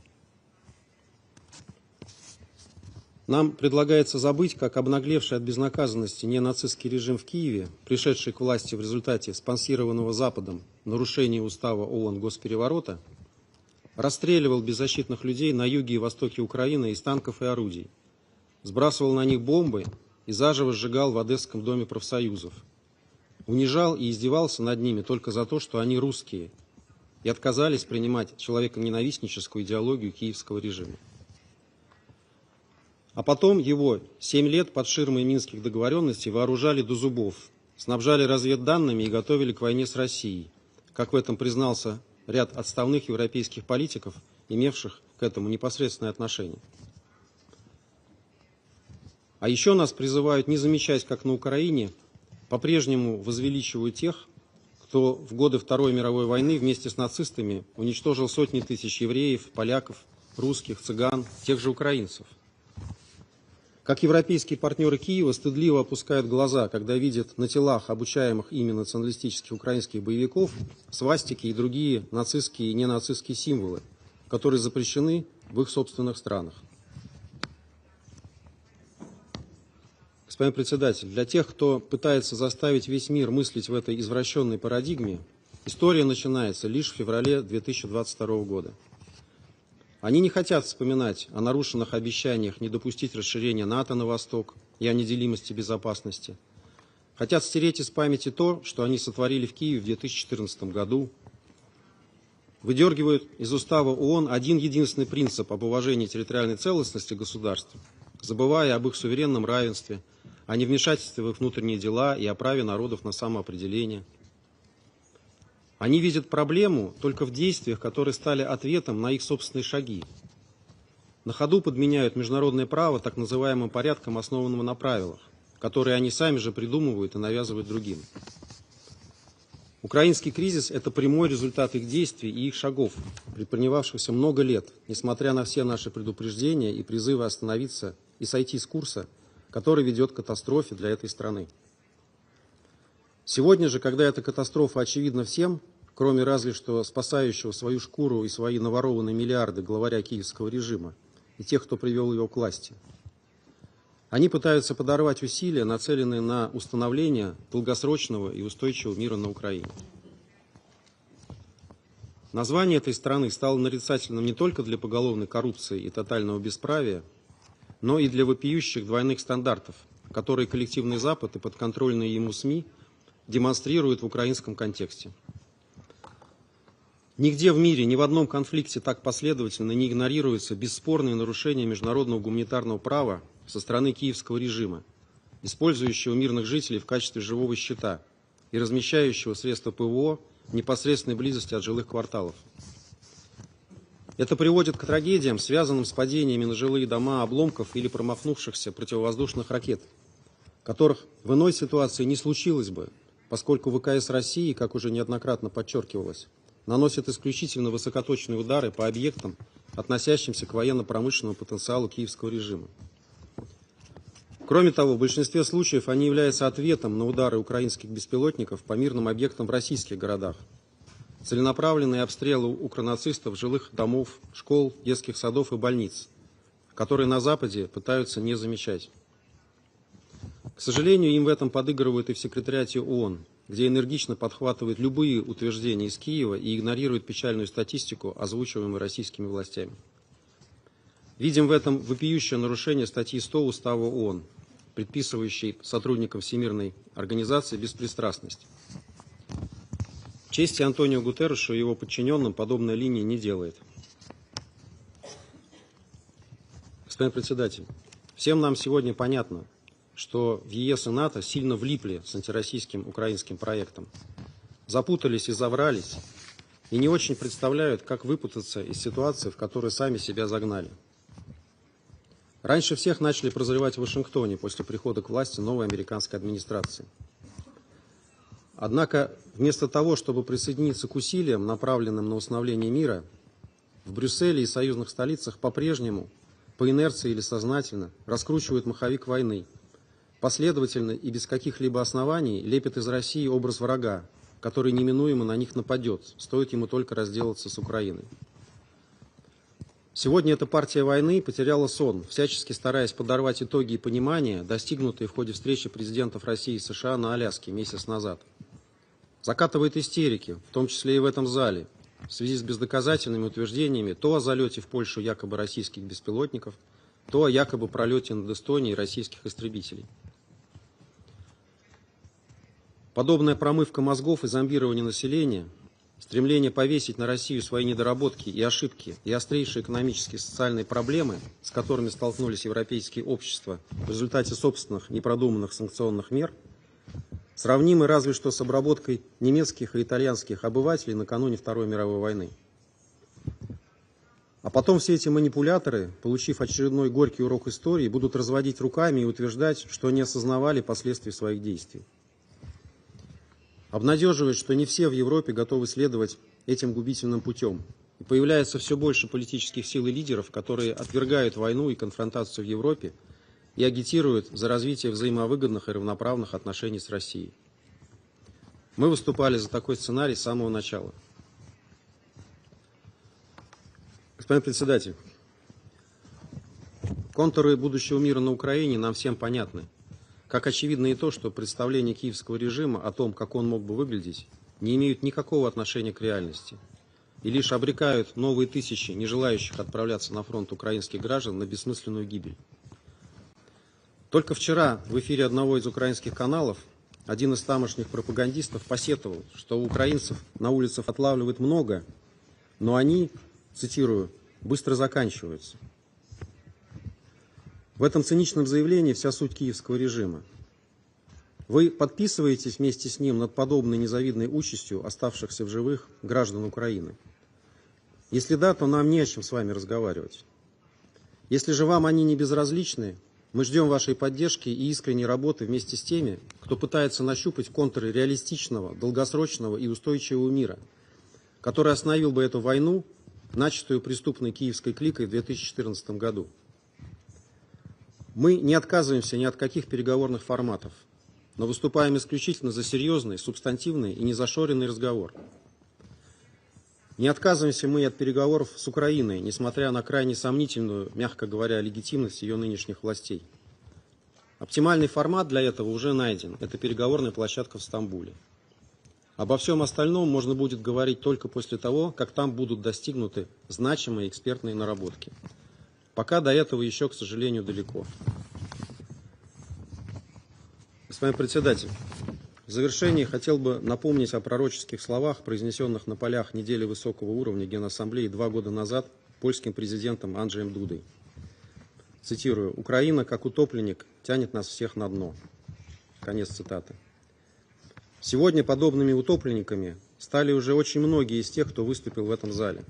Нам предлагается забыть, как обнаглевший от безнаказанности ненацистский режим в Киеве, пришедший к власти в результате спонсированного Западом нарушения устава ООН госпереворота, расстреливал беззащитных людей на юге и востоке Украины из танков и орудий, сбрасывал на них бомбы и заживо сжигал в Одесском доме профсоюзов, унижал и издевался над ними только за то, что они русские, и отказались принимать человеконенавистническую идеологию киевского режима. А потом его 7 лет под ширмой Минских договоренностей вооружали до зубов, снабжали разведданными и готовили к войне с Россией, как в этом признался ряд отставных европейских политиков, имевших к этому непосредственное отношение. А еще нас призывают не замечать, как на Украине по-прежнему возвеличивают тех, кто в годы Второй мировой войны вместе с нацистами уничтожил сотни тысяч евреев, поляков, русских, цыган, тех же украинцев. Как европейские партнеры Киева стыдливо опускают глаза, когда видят на телах обучаемых ими националистических украинских боевиков свастики и другие нацистские и ненацистские символы, которые запрещены в их собственных странах. Господин председатель, для тех, кто пытается заставить весь мир мыслить в этой извращенной парадигме, история начинается лишь в феврале 2022 года. Они не хотят вспоминать о нарушенных обещаниях не допустить расширения НАТО на восток и о неделимости безопасности. Хотят стереть из памяти то, что они сотворили в Киеве в 2014 году. Выдергивают из устава ООН один единственный принцип об уважении территориальной целостности государств, забывая об их суверенном равенстве, о невмешательстве в их внутренние дела и о праве народов на самоопределение. Они видят проблему только в действиях, которые стали ответом на их собственные шаги. На ходу подменяют международное право так называемым порядком, основанным на правилах, которые они сами же придумывают и навязывают другим. Украинский кризис – это прямой результат их действий и их шагов, предпринимавшихся много лет, несмотря на все наши предупреждения и призывы остановиться и сойти с курса, который ведет к катастрофе для этой страны. Сегодня же, когда эта катастрофа очевидна всем, кроме разве что спасающего свою шкуру и свои наворованные миллиарды главаря киевского режима и тех, кто привел его к власти, они пытаются подорвать усилия, нацеленные на установление долгосрочного и устойчивого мира на Украине. Название этой страны стало нарицательным не только для поголовной коррупции и тотального бесправия, но и для вопиющих двойных стандартов, которые коллективный Запад и подконтрольные ему СМИ демонстрируют в украинском контексте. Нигде в мире, ни в одном конфликте так последовательно не игнорируются бесспорные нарушения международного гуманитарного права со стороны киевского режима, использующего мирных жителей в качестве живого щита и размещающего средства ПВО в непосредственной близости от жилых кварталов. Это приводит к трагедиям, связанным с падениями на жилые дома обломков или промахнувшихся противовоздушных ракет, которых в иной ситуации не случилось бы, поскольку ВКС России, как уже неоднократно подчеркивалось, наносит исключительно высокоточные удары по объектам, относящимся к военно-промышленному потенциалу киевского режима. Кроме того, в большинстве случаев они являются ответом на удары украинских беспилотников по мирным объектам в российских городах. Целенаправленные обстрелы укронацистов жилых домов, школ, детских садов и больниц, которые на Западе пытаются не замечать. К сожалению, им в этом подыгрывают и в секретариате ООН, где энергично подхватывают любые утверждения из Киева и игнорируют печальную статистику, озвучиваемую российскими властями. Видим в этом вопиющее нарушение статьи 100 Устава ООН, предписывающей сотрудникам Всемирной организации беспристрастность. Чести Антонио Гутеррешу и его подчиненным подобная линия не делает. Господин председатель, всем нам сегодня понятно, что в ЕС и НАТО сильно влипли с антироссийским украинским проектом, запутались и заврались, и не очень представляют, как выпутаться из ситуации, в которую сами себя загнали. Раньше всех начали прозревать в Вашингтоне после прихода к власти новой американской администрации. Однако, вместо того, чтобы присоединиться к усилиям, направленным на установление мира, в Брюсселе и союзных столицах по-прежнему, по инерции или сознательно, раскручивают маховик войны, последовательно и без каких-либо оснований лепят из России образ врага, который неминуемо на них нападет, стоит ему только разделаться с Украиной. Сегодня эта партия войны потеряла сон, всячески стараясь подорвать итоги и понимания, достигнутые в ходе встречи президентов России и США на Аляске месяц назад. Закатывает истерики, в том числе и в этом зале, в связи с бездоказательными утверждениями то о залете в Польшу якобы российских беспилотников, то о якобы пролете над Эстонией российских истребителей. Подобная промывка мозгов и зомбирование населения стремление повесить на Россию свои недоработки и ошибки и острейшие экономические и социальные проблемы, с которыми столкнулись европейские общества в результате собственных непродуманных санкционных мер, сравнимы разве что с обработкой немецких и итальянских обывателей накануне Второй мировой войны. А потом все эти манипуляторы, получив очередной горький урок истории, будут разводить руками и утверждать, что не осознавали последствий своих действий. Обнадеживает, что не все в Европе готовы следовать этим губительным путем. И появляется все больше политических сил и лидеров, которые отвергают войну и конфронтацию в Европе и агитируют за развитие взаимовыгодных и равноправных отношений с Россией. Мы выступали за такой сценарий с самого начала. Господин председатель, контуры будущего мира на Украине нам всем понятны. Как очевидно и то, что представления киевского режима о том, как он мог бы выглядеть, не имеют никакого отношения к реальности и лишь обрекают новые тысячи не желающих отправляться на фронт украинских граждан на бессмысленную гибель. Только вчера в эфире одного из украинских каналов один из тамошних пропагандистов посетовал, что у украинцев на улицах отлавливают много, но они, цитирую, быстро заканчиваются. В этом циничном заявлении вся суть киевского режима. Вы подписываетесь вместе с ним над подобной незавидной участью оставшихся в живых граждан Украины? Если да, то нам не о чем с вами разговаривать. Если же вам они не безразличны, мы ждем вашей поддержки и искренней работы вместе с теми, кто пытается нащупать контуры реалистичного, долгосрочного и устойчивого мира, который остановил бы эту войну, начатую преступной киевской кликой в 2014 году. Мы не отказываемся ни от каких переговорных форматов, но выступаем исключительно за серьезный, субстантивный и незашоренный разговор. Не отказываемся мы от переговоров с Украиной, несмотря на крайне сомнительную, мягко говоря, легитимность ее нынешних властей. Оптимальный формат для этого уже найден. Это переговорная площадка в Стамбуле. Обо всем остальном можно будет говорить только после того, как там будут достигнуты значимые экспертные наработки. Пока до этого еще, к сожалению, далеко. Господин председатель, в завершении хотел бы напомнить о пророческих словах, произнесенных на полях недели высокого уровня Генассамблеи 2 года назад польским президентом Анджеем Дудой. Цитирую: «Украина, как утопленник, тянет нас всех на дно». Конец цитаты. Сегодня подобными утопленниками стали уже очень многие из тех, кто выступил в этом зале.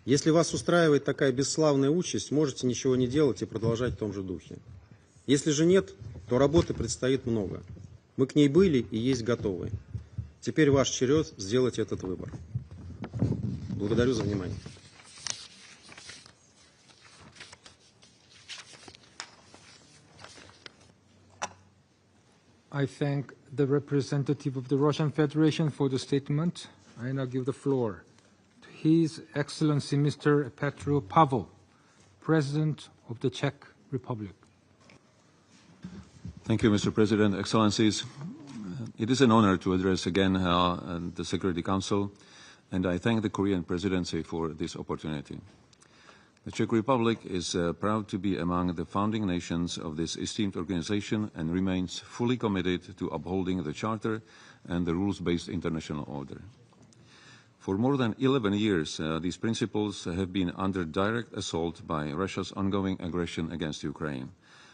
Если вас устраивает такая бесславная участь, можете ничего не делать и продолжать в том же духе. Если же нет, то работы предстоит много. Мы к ней были и есть готовы. Теперь ваш черед сделать этот выбор. Благодарю за внимание. I thank the representative of the Russian Federation for the statement. I now give the floor to His Excellency Mr. Pedro, President of the Czech Republic. Thank you, Mr. President, Excellencies. It is an honor to address again the Security Council, and I thank the Korean Presidency for this opportunity. The Czech Republic is proud to be among the founding nations of this esteemed organization and remains fully committed to upholding the Charter and the rules-based international order. For more than 11 years, these principles have been under direct assault by Russia's ongoing aggression against Ukraine,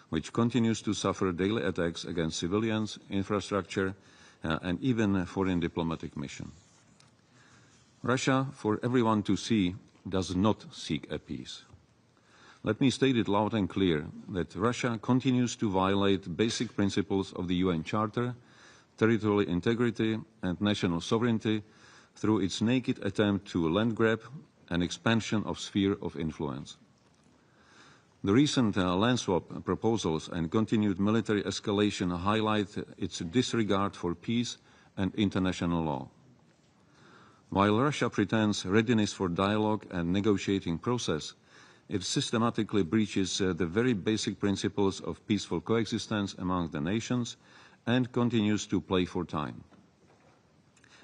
which continues to suffer daily attacks against civilians, infrastructure, and even foreign diplomatic mission. Russia, for everyone to see, does not seek a peace. Let me state it loud and clear that Russia continues to violate basic principles of the UN Charter, territorial integrity and national sovereignty through its naked attempt to land grab and expansion of sphere of influence. The recent land swap proposals and continued military escalation highlight its disregard for peace and international law. While Russia pretends readiness for dialogue and negotiating process, it systematically breaches the very basic principles of peaceful coexistence among the nations and continues to play for time.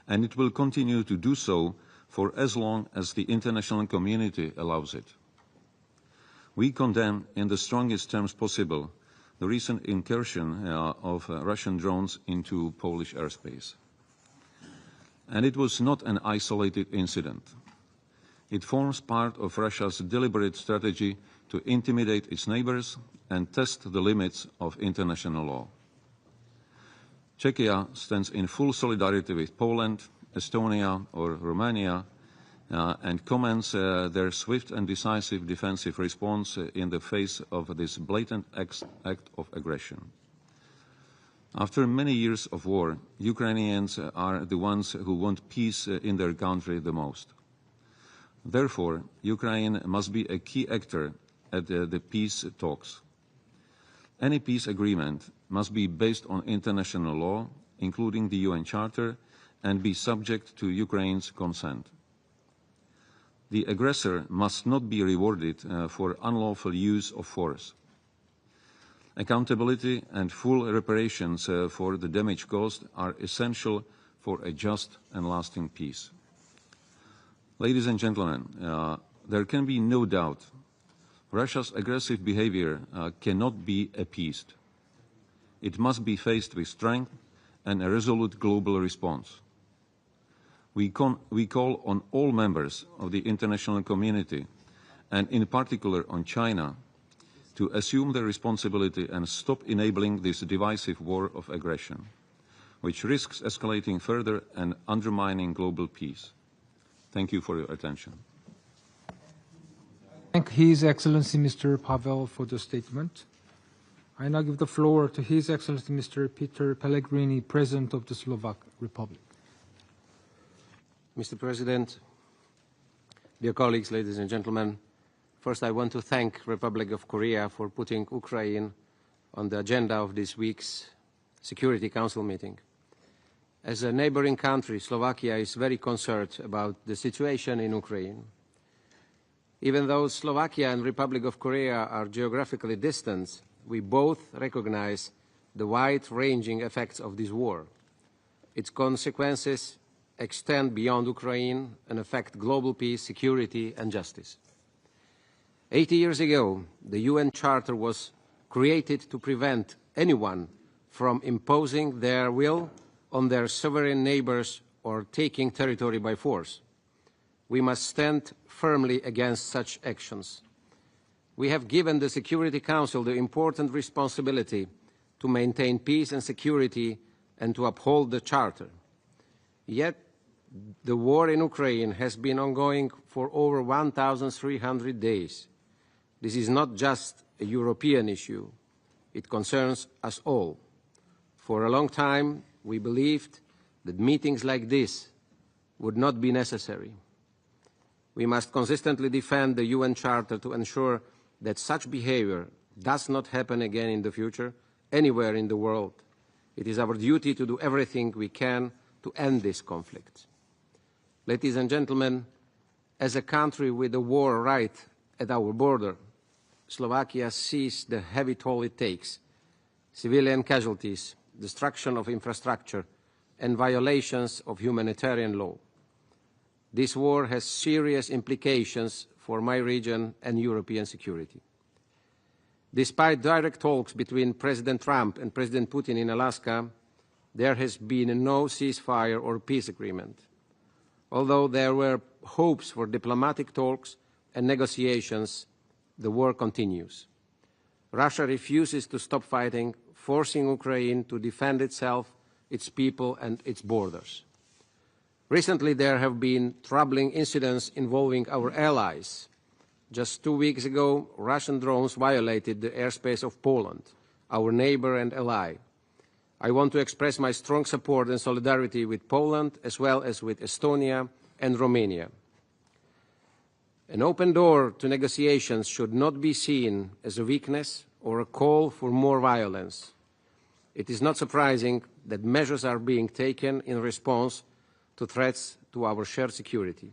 And it will continue to do so for as long as the international community allows it. We condemn in the strongest terms possible the recent incursion of Russian drones into Polish airspace. And it was not an isolated incident. It forms part of Russia's deliberate strategy to intimidate its neighbors and test the limits of international law. Czechia stands in full solidarity with Poland, Estonia or Romania and commends their swift and decisive defensive response in the face of this blatant act of aggression. After many years of war, Ukrainians are the ones who want peace in their country the most. Therefore, Ukraine must be a key actor at the peace talks. Any peace agreement must be based on international law, including the UN Charter, and be subject to Ukraine's consent. The aggressor must not be rewarded for unlawful use of force. Accountability and full reparations for the damage caused are essential for a just and lasting peace. Ladies and gentlemen, there can be no doubt Russia's aggressive behavior cannot be appeased. It must be faced with strength and a resolute global response. We call on all members of the international community, and in particular on China, to assume their responsibility and stop enabling this divisive war of aggression, which risks escalating further and undermining global peace. Thank you for your attention. Thank His Excellency Mr. Pavel for the statement. I now give the floor to His Excellency Mr. Peter Pellegrini, President of the Slovak Republic. Mr. President, dear colleagues, ladies and gentlemen, first I want to thank the Republic of Korea for putting Ukraine on the agenda of this week's Security Council meeting. As a neighboring country, Slovakia is very concerned about the situation in Ukraine. Even though Slovakia and Republic of Korea are geographically distant, we both recognize the wide-ranging effects of this war. Its consequences extend beyond Ukraine and affect global peace, security and justice. 80 years ago, the UN Charter was created to prevent anyone from imposing their will on their sovereign neighbors or taking territory by force. We must stand firmly against such actions. We have given the Security Council the important responsibility to maintain peace and security and to uphold the Charter. Yet, the war in Ukraine has been ongoing for over 1,300 days. This is not just a European issue. It concerns us all. For a long time, we believed that meetings like this would not be necessary. We must consistently defend the UN Charter to ensure that such behavior does not happen again in the future, anywhere in the world. It is our duty to do everything we can to end this conflict. Ladies and gentlemen, as a country with a war right at our border, Slovakia sees the heavy toll it takes: civilian casualties, destruction of infrastructure, and violations of humanitarian law. This war has serious implications for my region and European security. Despite direct talks between President Trump and President Putin in Alaska, there has been no ceasefire or peace agreement. Although there were hopes for diplomatic talks and negotiations, the war continues. Russia refuses to stop fighting, forcing Ukraine to defend itself, its people, and its borders. Recently, there have been troubling incidents involving our allies. Just 2 weeks ago, Russian drones violated the airspace of Poland, our neighbor and ally. I want to express my strong support and solidarity with Poland, as well as with Estonia and Romania. An open door to negotiations should not be seen as a weakness or a call for more violence. It is not surprising that measures are being taken in response to threats to our shared security.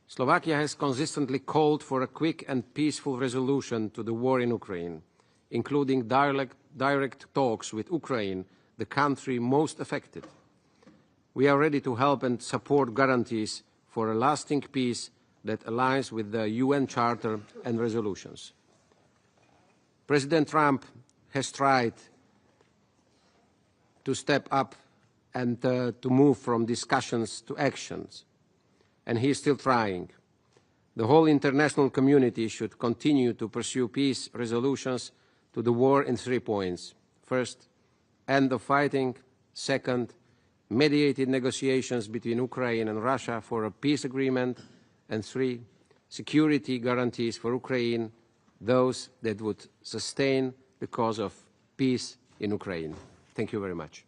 Slovakia has consistently called for a quick and peaceful resolution to the war in Ukraine, including direct talks with Ukraine, the country most affected. We are ready to help and support guarantees for a lasting peace that aligns with the UN Charter and resolutions. President Trump has tried to step up and to move from discussions to actions. And he is still trying. The whole international community should continue to pursue peace resolutions to the war in 3 points. First, end of fighting. Second, mediated negotiations between Ukraine and Russia for a peace agreement. And 3, security guarantees for Ukraine, those that would sustain the cause of peace in Ukraine. Thank you very much.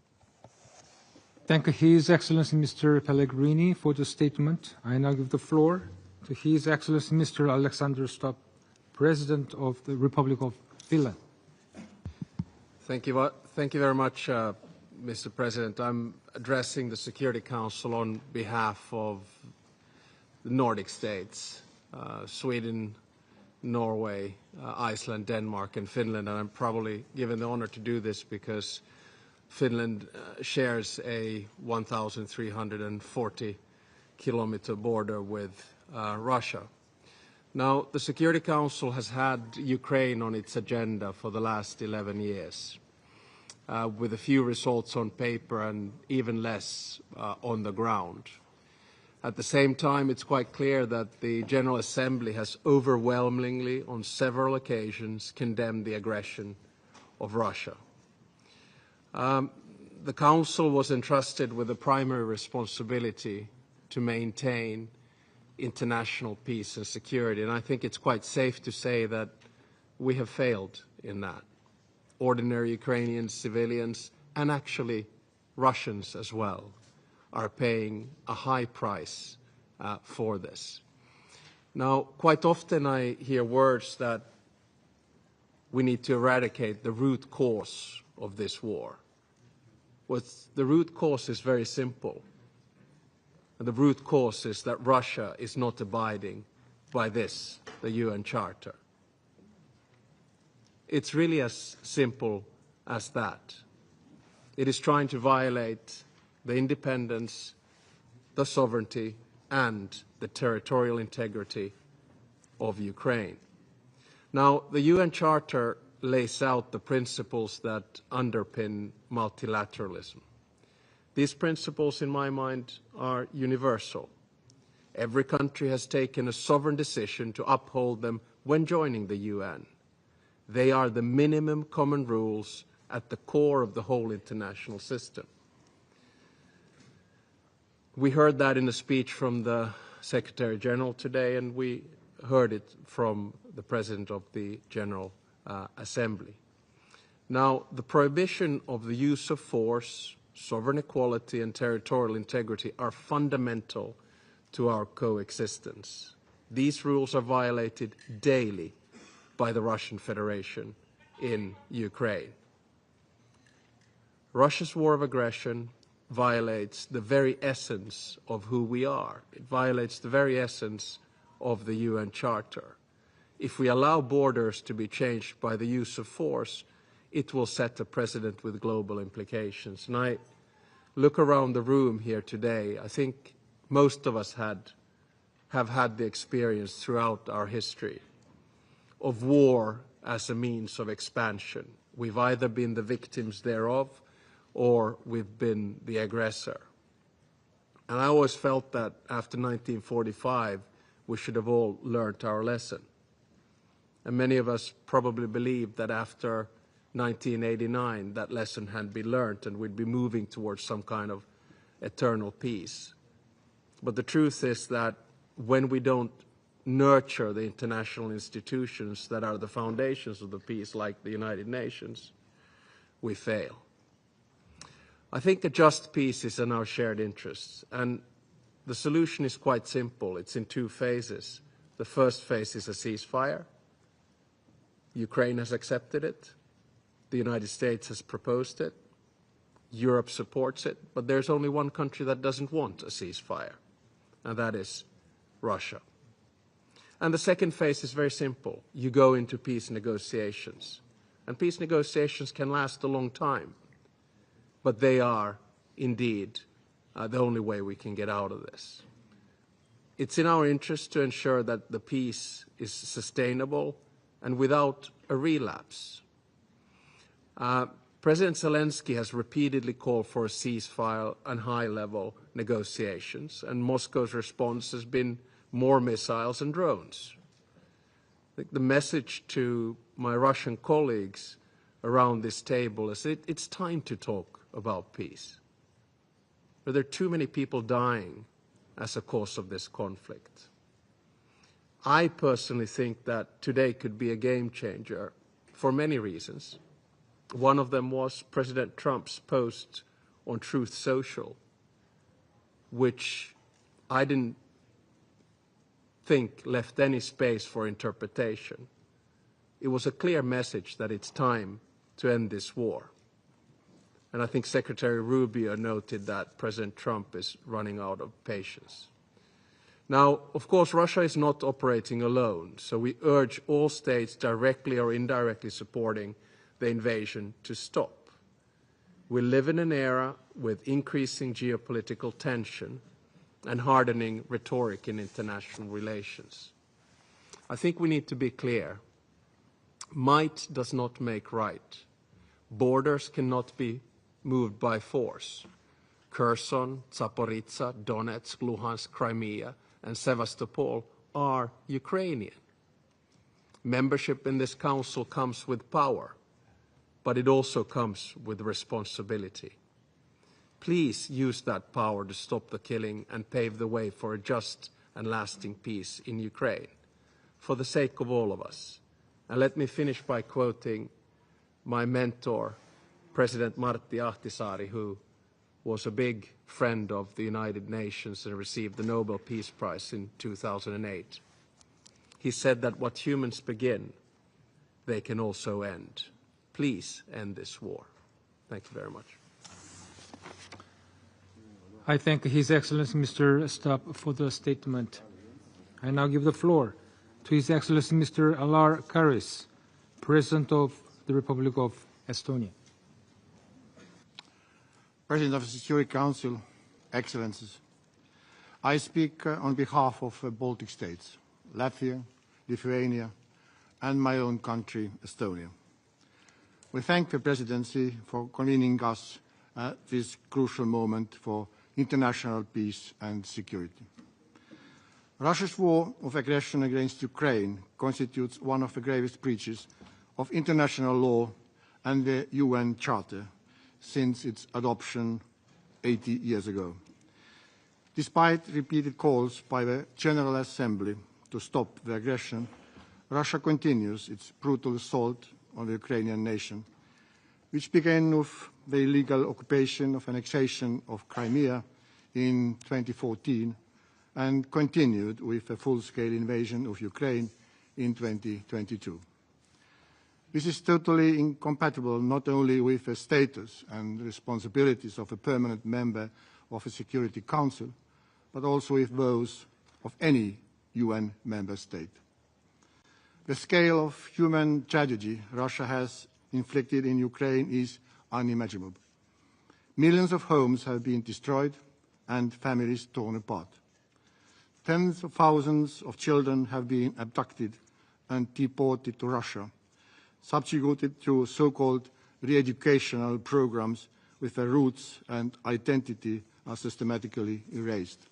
Thank you, His Excellency Mr. Pellegrini, for the statement. I now give the floor to His Excellency Mr. Alexander Stubb, President of the Republic of Finland. Thank you very much, Mr. President. I'm addressing the Security Council on behalf of the Nordic states, Sweden, Norway, Iceland, Denmark, and Finland. And I'm probably given the honor to do this because Finland shares a 1,340-kilometer border with Russia. Now, the Security Council has had Ukraine on its agenda for the last 11 years, with a few results on paper and even less on the ground. At the same time, it's quite clear that the General Assembly has overwhelmingly, on several occasions, condemned the aggression of Russia. The Council was entrusted with the primary responsibility to maintain international peace and security, and I think it's quite safe to say that we have failed in that. Ordinary Ukrainian civilians, and actually Russians as well, are paying a high price for this. Now, quite often I hear words that we need to eradicate the root cause of this war. The root cause is very simple. And the root cause is that Russia is not abiding by this, the UN Charter. It's really as simple as that. It is trying to violate the independence, the sovereignty, and the territorial integrity of Ukraine. Now, the UN Charter lays out the principles that underpin multilateralism. These principles, in my mind, are universal. Every country has taken a sovereign decision to uphold them when joining the UN. They are the minimum common rules at the core of the whole international system. We heard that in a speech from the Secretary General today, and we heard it from the President of the General Assembly. Now, the prohibition of the use of force, sovereign equality, and territorial integrity are fundamental to our coexistence. These rules are violated daily by the Russian Federation in Ukraine. Russia's war of aggression violates the very essence of who we are. It violates the very essence of the UN Charter. If we allow borders to be changed by the use of force, it will set a precedent with global implications. And I look around the room here today, I think most of us have had the experience throughout our history of war as a means of expansion. We've either been the victims thereof or we've been the aggressor. And I always felt that after 1945, we should have all learned our lesson. And many of us probably believed that after 1989, that lesson had been learned and we'd be moving towards some kind of eternal peace. But the truth is that when we don't nurture the international institutions that are the foundations of the peace, like the United Nations, we fail. I think a just peace is in our shared interests, and the solution is quite simple. It's in 2 phases. The first phase is a ceasefire. Ukraine has accepted it. The United States has proposed it. Europe supports it. But there's only one country that doesn't want a ceasefire, and that is Russia. And the second phase is very simple. You go into peace negotiations. And peace negotiations can last a long time. But they are, indeed, the only way we can get out of this. It's in our interest to ensure that the peace is sustainable and without a relapse. President Zelenskyy has repeatedly called for a ceasefire and high-level negotiations, and Moscow's response has been more missiles and drones. The message to my Russian colleagues around this table is it's time to talk about peace. But there are too many people dying as a cause of this conflict. I personally think that today could be a game changer for many reasons. One of them was President Trump's post on Truth Social, which I didn't think left any space for interpretation. It was a clear message that it's time to end this war. And I think Secretary Rubio noted that President Trump is running out of patience. Now, of course, Russia is not operating alone, so we urge all states directly or indirectly supporting the invasion to stop. We live in an era with increasing geopolitical tension and hardening rhetoric in international relations. I think we need to be clear. Might does not make right. Borders cannot be moved by force. Kherson, Zaporizhzhia, Donetsk, Luhansk, Crimea, and Sevastopol are Ukrainian. Membership in this council comes with power, but it also comes with responsibility. Please use that power to stop the killing and pave the way for a just and lasting peace in Ukraine, for the sake of all of us. And let me finish by quoting my mentor, President Martti Ahtisaari, who was a big friend of the United Nations and received the Nobel Peace Prize in 2008. He said that what humans begin, they can also end. Please end this war. Thank you very much. I thank His Excellency Mr. Stubb for the statement. I now give the floor to His Excellency Mr. Alar Karis, President of the Republic of Estonia. President of the Security Council, Excellencies, I speak on behalf of Baltic states, Latvia, Lithuania, and my own country, Estonia. We thank the Presidency for convening us at this crucial moment for international peace and security. Russia's war of aggression against Ukraine constitutes one of the gravest breaches of international law and the UN Charter since its adoption 80 years ago. Despite repeated calls by the General Assembly to stop the aggression, Russia continues its brutal assault on the Ukrainian nation, which began with the illegal occupation of annexation of Crimea in 2014 and continued with a full-scale invasion of Ukraine in 2022. This is totally incompatible not only with the status and responsibilities of a permanent member of the Security Council, but also with those of any UN member state. The scale of human tragedy Russia has inflicted in Ukraine is unimaginable. Millions of homes have been destroyed and families torn apart. Tens of thousands of children have been abducted and deported to Russia, subjugated to so-called re-educational programs with their roots and identity are systematically erased.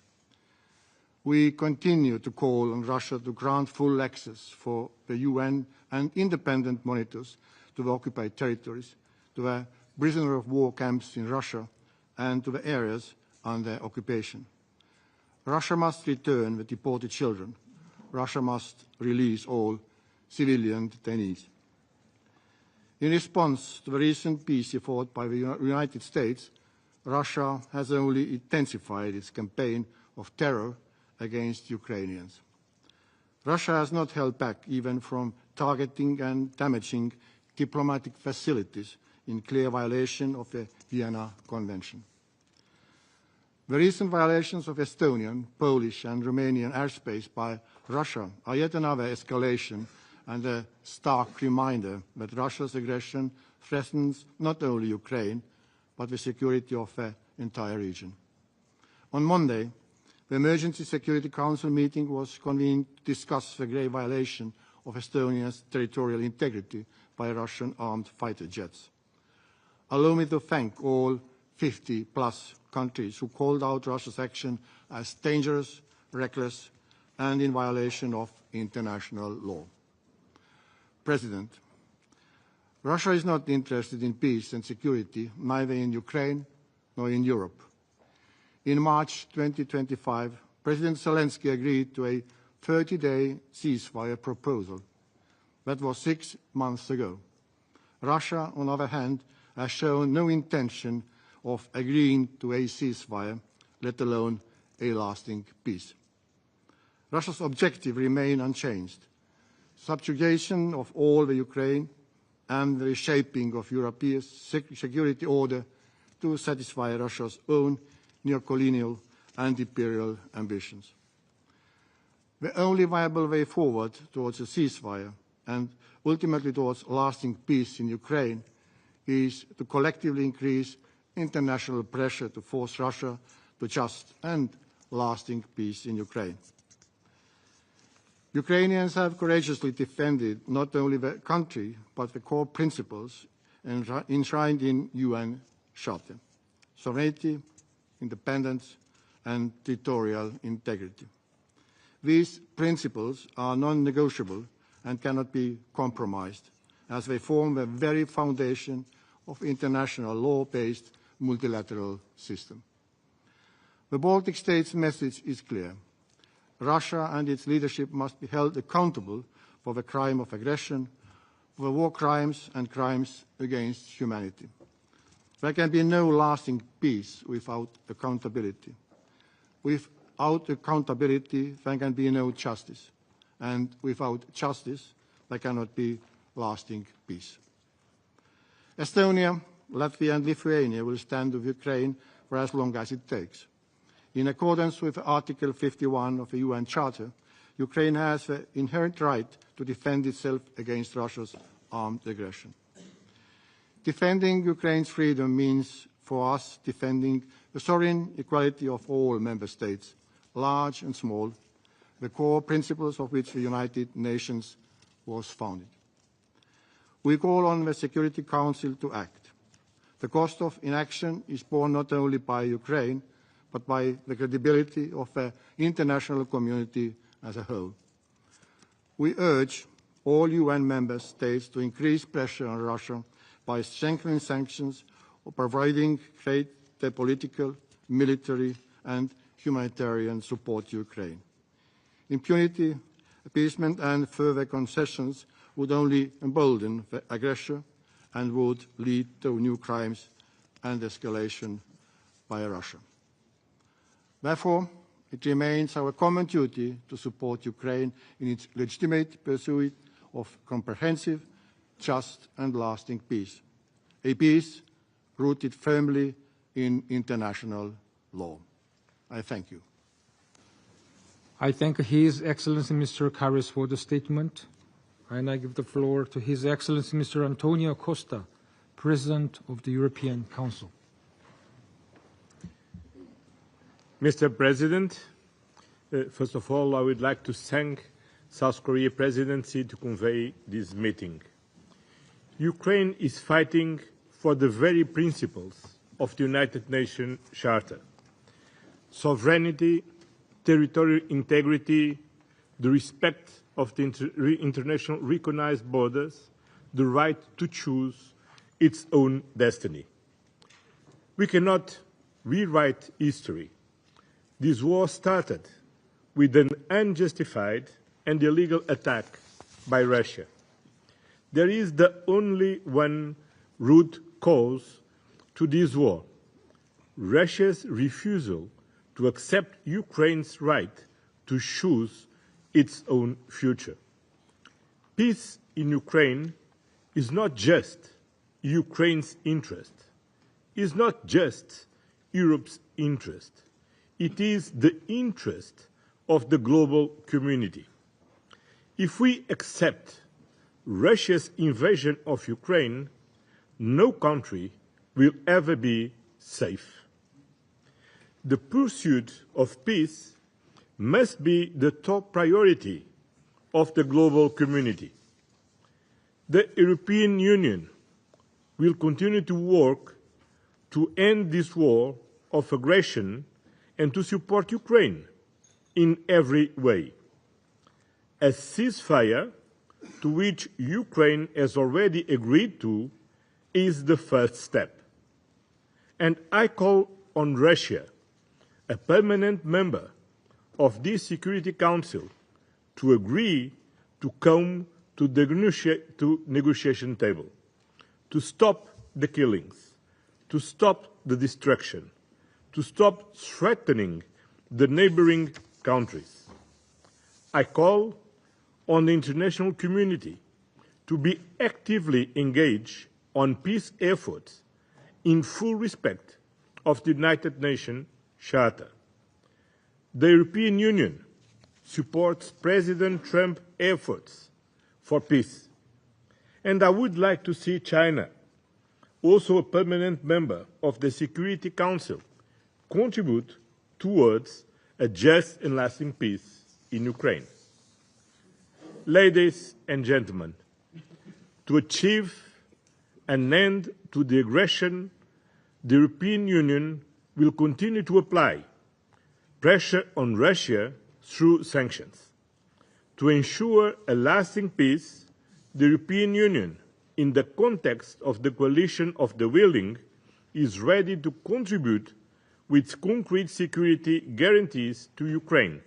We continue to call on Russia to grant full access for the UN and independent monitors to the occupied territories, to the prisoner of war camps in Russia, and to the areas under occupation. Russia must return the deported children. Russia must release all civilian detainees. In response to the recent peace effort by the United States, Russia has only intensified its campaign of terror against Ukrainians. Russia has not held back even from targeting and damaging diplomatic facilities in clear violation of the Vienna Convention. The recent violations of Estonian, Polish and Romanian airspace by Russia are yet another escalation and a stark reminder that Russia's aggression threatens not only Ukraine, but the security of the entire region. On Monday, the Emergency Security Council meeting was convened to discuss the grave violation of Estonia's territorial integrity by Russian armed fighter jets. Allow me to thank all 50-plus countries who called out Russia's action as dangerous, reckless, and in violation of international law. President, Russia is not interested in peace and security, neither in Ukraine nor in Europe. In March 2025, President Zelenskyy agreed to a 30-day ceasefire proposal. That was 6 months ago. Russia, on the other hand, has shown no intention of agreeing to a ceasefire, let alone a lasting peace. Russia's objective remains unchanged: subjugation of all the Ukraine and the reshaping of European security order to satisfy Russia's own neo-colonial and imperial ambitions. The only viable way forward towards a ceasefire and ultimately towards lasting peace in Ukraine is to collectively increase international pressure to force Russia to just and lasting peace in Ukraine. Ukrainians have courageously defended not only the country, but the core principles enshrined in UN Charter: sovereignty, independence, and territorial integrity. These principles are non-negotiable and cannot be compromised, as they form the very foundation of international law-based multilateral system. The Baltic states' message is clear. Russia and its leadership must be held accountable for the crime of aggression, for the war crimes and crimes against humanity. There can be no lasting peace without accountability. Without accountability, there can be no justice. And without justice, there cannot be lasting peace. Estonia, Latvia and Lithuania will stand with Ukraine for as long as it takes. In accordance with Article 51 of the UN Charter, Ukraine has the inherent right to defend itself against Russia's armed aggression. Defending Ukraine's freedom means, for us, defending the sovereign equality of all member states, large and small, the core principles of which the United Nations was founded. We call on the Security Council to act. The cost of inaction is borne not only by Ukraine, but by the credibility of the international community as a whole. We urge all UN member states to increase pressure on Russia by strengthening sanctions or providing greater political, military and humanitarian support to Ukraine. Impunity, appeasement and further concessions would only embolden the aggressor and would lead to new crimes and escalation by Russia. Therefore, it remains our common duty to support Ukraine in its legitimate pursuit of comprehensive, just and lasting peace, a peace rooted firmly in international law. I thank you. I thank His Excellency Mr. Karras for the statement, and I give the floor to His Excellency Mr. Antonio Costa, President of the European Council. Mr. President, first of all, I would like to thank South Korea Presidency to convey this meeting. Ukraine is fighting for the very principles of the United Nations Charter: sovereignty, territorial integrity, the respect of the international recognized borders, the right to choose its own destiny. We cannot rewrite history. This war started with an unjustified and illegal attack by Russia. There is the only one root cause to this war: Russia's refusal to accept Ukraine's right to choose its own future. Peace in Ukraine is not just Ukraine's interest, is not just Europe's interest. It is the interest of the global community. If we accept Russia's invasion of Ukraine, no country will ever be safe. The pursuit of peace must be the top priority of the global community. The European Union will continue to work to end this war of aggression and to support Ukraine in every way. A ceasefire, to which Ukraine has already agreed to, is the first step. And I call on Russia, a permanent member of this Security Council, to agree to come to the negotiation table, to stop the killings, to stop the destruction, to stop threatening the neighboring countries. I call on the international community to be actively engaged on peace efforts in full respect of the United Nations Charter. The European Union supports President Trump's efforts for peace, and I would like to see China, also a permanent member of the Security Council, contribute towards a just and lasting peace in Ukraine. Ladies and gentlemen, to achieve an end to the aggression, the European Union will continue to apply pressure on Russia through sanctions. To ensure a lasting peace, the European Union, in the context of the coalition of the willing, is ready to contribute with concrete security guarantees to Ukraine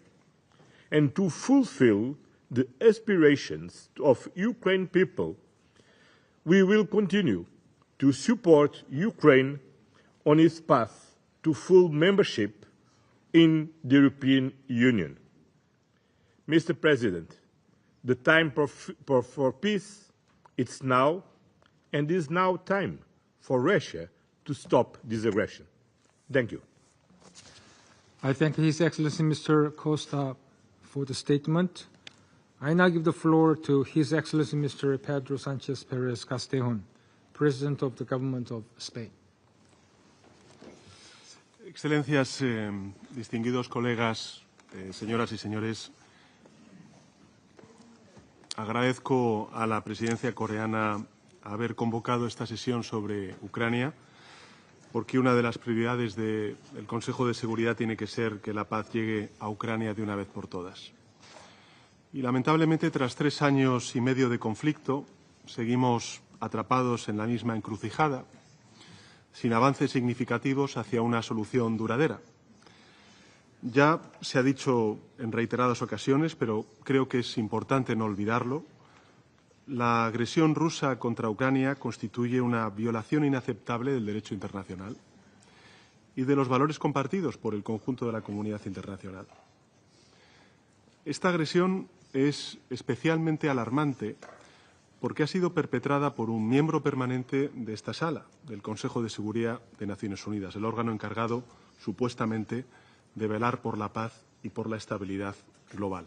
and to fulfill the aspirations of Ukraine people. We will continue to support Ukraine on its path to full membership in the European Union. Mr. President, the time for peace, it's now, and it is now time for Russia to stop this aggression. Thank you. I thank His Excellency Mr. Costa for the statement. I now give the floor to His Excellency Mr. Pedro Sanchez Perez Castejon, President of the Government of Spain. Excelencias, distinguidos colegas, señoras y señores, agradezco a la presidencia coreana haber convocado esta sesión sobre Ucrania, porque una de las prioridades del Consejo de Seguridad tiene que ser que la paz llegue a Ucrania de una vez por todas. Y lamentablemente, tras 3 años y medio de conflicto, seguimos atrapados en la misma encrucijada, sin avances significativos hacia una solución duradera. Ya se ha dicho en reiteradas ocasiones, pero creo que es importante no olvidarlo, la agresión rusa contra Ucrania constituye una violación inaceptable del derecho internacional y de los valores compartidos por el conjunto de la comunidad internacional. Esta agresión es especialmente alarmante porque ha sido perpetrada por un miembro permanente de esta sala, del Consejo de Seguridad de Naciones Unidas, el órgano encargado, supuestamente, de velar por la paz y por la estabilidad global.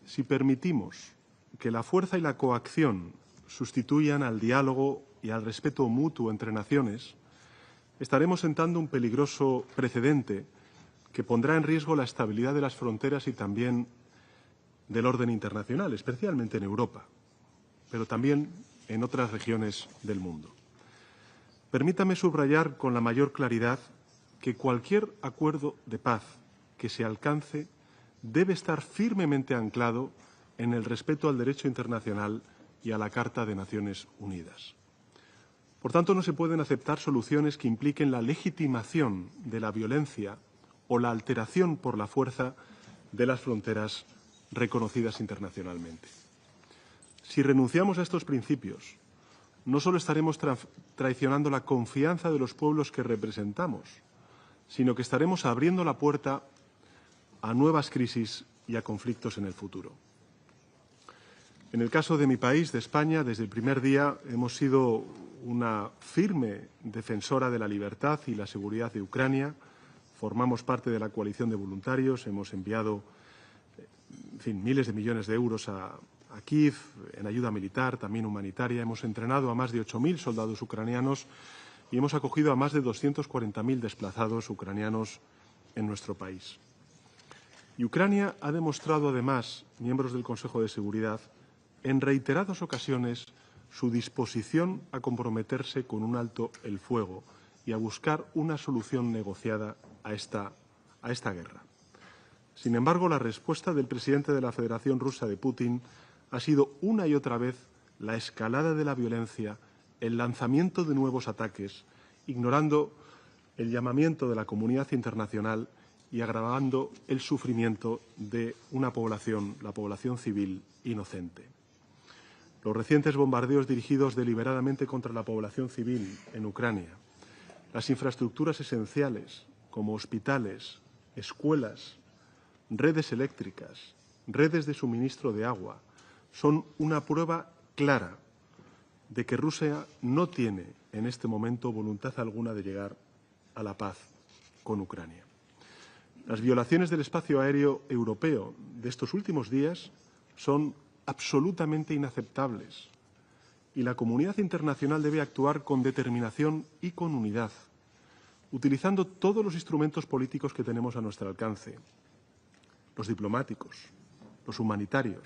Si permitimos que la fuerza y la coacción sustituyan al diálogo y al respeto mutuo entre naciones, estaremos sentando un peligroso precedente que pondrá en riesgo la estabilidad de las fronteras y también del orden internacional, especialmente en Europa, pero también en otras regiones del mundo. Permítame subrayar con la mayor claridad que cualquier acuerdo de paz que se alcance debe estar firmemente anclado en el respeto al derecho internacional y a la Carta de Naciones Unidas. Por tanto, no se pueden aceptar soluciones que impliquen la legitimación de la violencia o la alteración por la fuerza de las fronteras reconocidas internacionalmente. Si renunciamos a estos principios, no solo estaremos traicionando la confianza de los pueblos que representamos, sino que estaremos abriendo la puerta a nuevas crisis y a conflictos en el futuro. En el caso de mi país, de España, desde el primer día hemos sido una firme defensora de la libertad y la seguridad de Ucrania. Formamos parte de la coalición de voluntarios, hemos enviado miles de millones de euros a Kiev en ayuda militar, también humanitaria. Hemos entrenado a más de 8.000 soldados ucranianos y hemos acogido a más de 240.000 desplazados ucranianos en nuestro país. Y Ucrania ha demostrado, además, miembros del Consejo de Seguridad, en reiteradas ocasiones, su disposición a comprometerse con un alto el fuego y a buscar una solución negociada a esta guerra. Sin embargo, la respuesta del presidente de la Federación Rusa, de Putin, ha sido una y otra vez la escalada de la violencia, el lanzamiento de nuevos ataques, ignorando el llamamiento de la comunidad internacional y agravando el sufrimiento de una población, la población civil, inocente. Los recientes bombardeos dirigidos deliberadamente contra la población civil en Ucrania, las infraestructuras esenciales como hospitales, escuelas, redes eléctricas, redes de suministro de agua, son una prueba clara de que Rusia no tiene en este momento voluntad alguna de llegar a la paz con Ucrania. Las violaciones del espacio aéreo europeo de estos últimos días son absolutamente inaceptables y la comunidad internacional debe actuar con determinación y con unidad, utilizando todos los instrumentos políticos que tenemos a nuestro alcance, los diplomáticos, los humanitarios,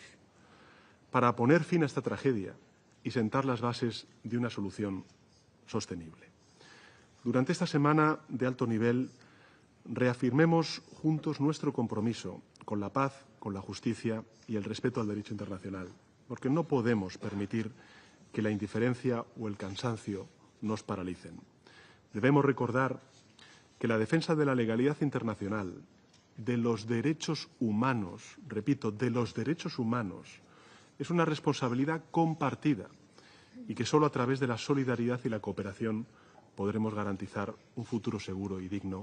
para poner fin a esta tragedia y sentar las bases de una solución sostenible. Durante esta semana de alto nivel, reafirmemos juntos nuestro compromiso con la paz, con la justicia y el respeto al derecho internacional, porque no podemos permitir que la indiferencia o el cansancio nos paralicen. Debemos recordar que la defensa de la legalidad internacional, de los derechos humanos, repito, de los derechos humanos, es una responsabilidad compartida y que solo a través de la solidaridad y la cooperación podremos garantizar un futuro seguro y digno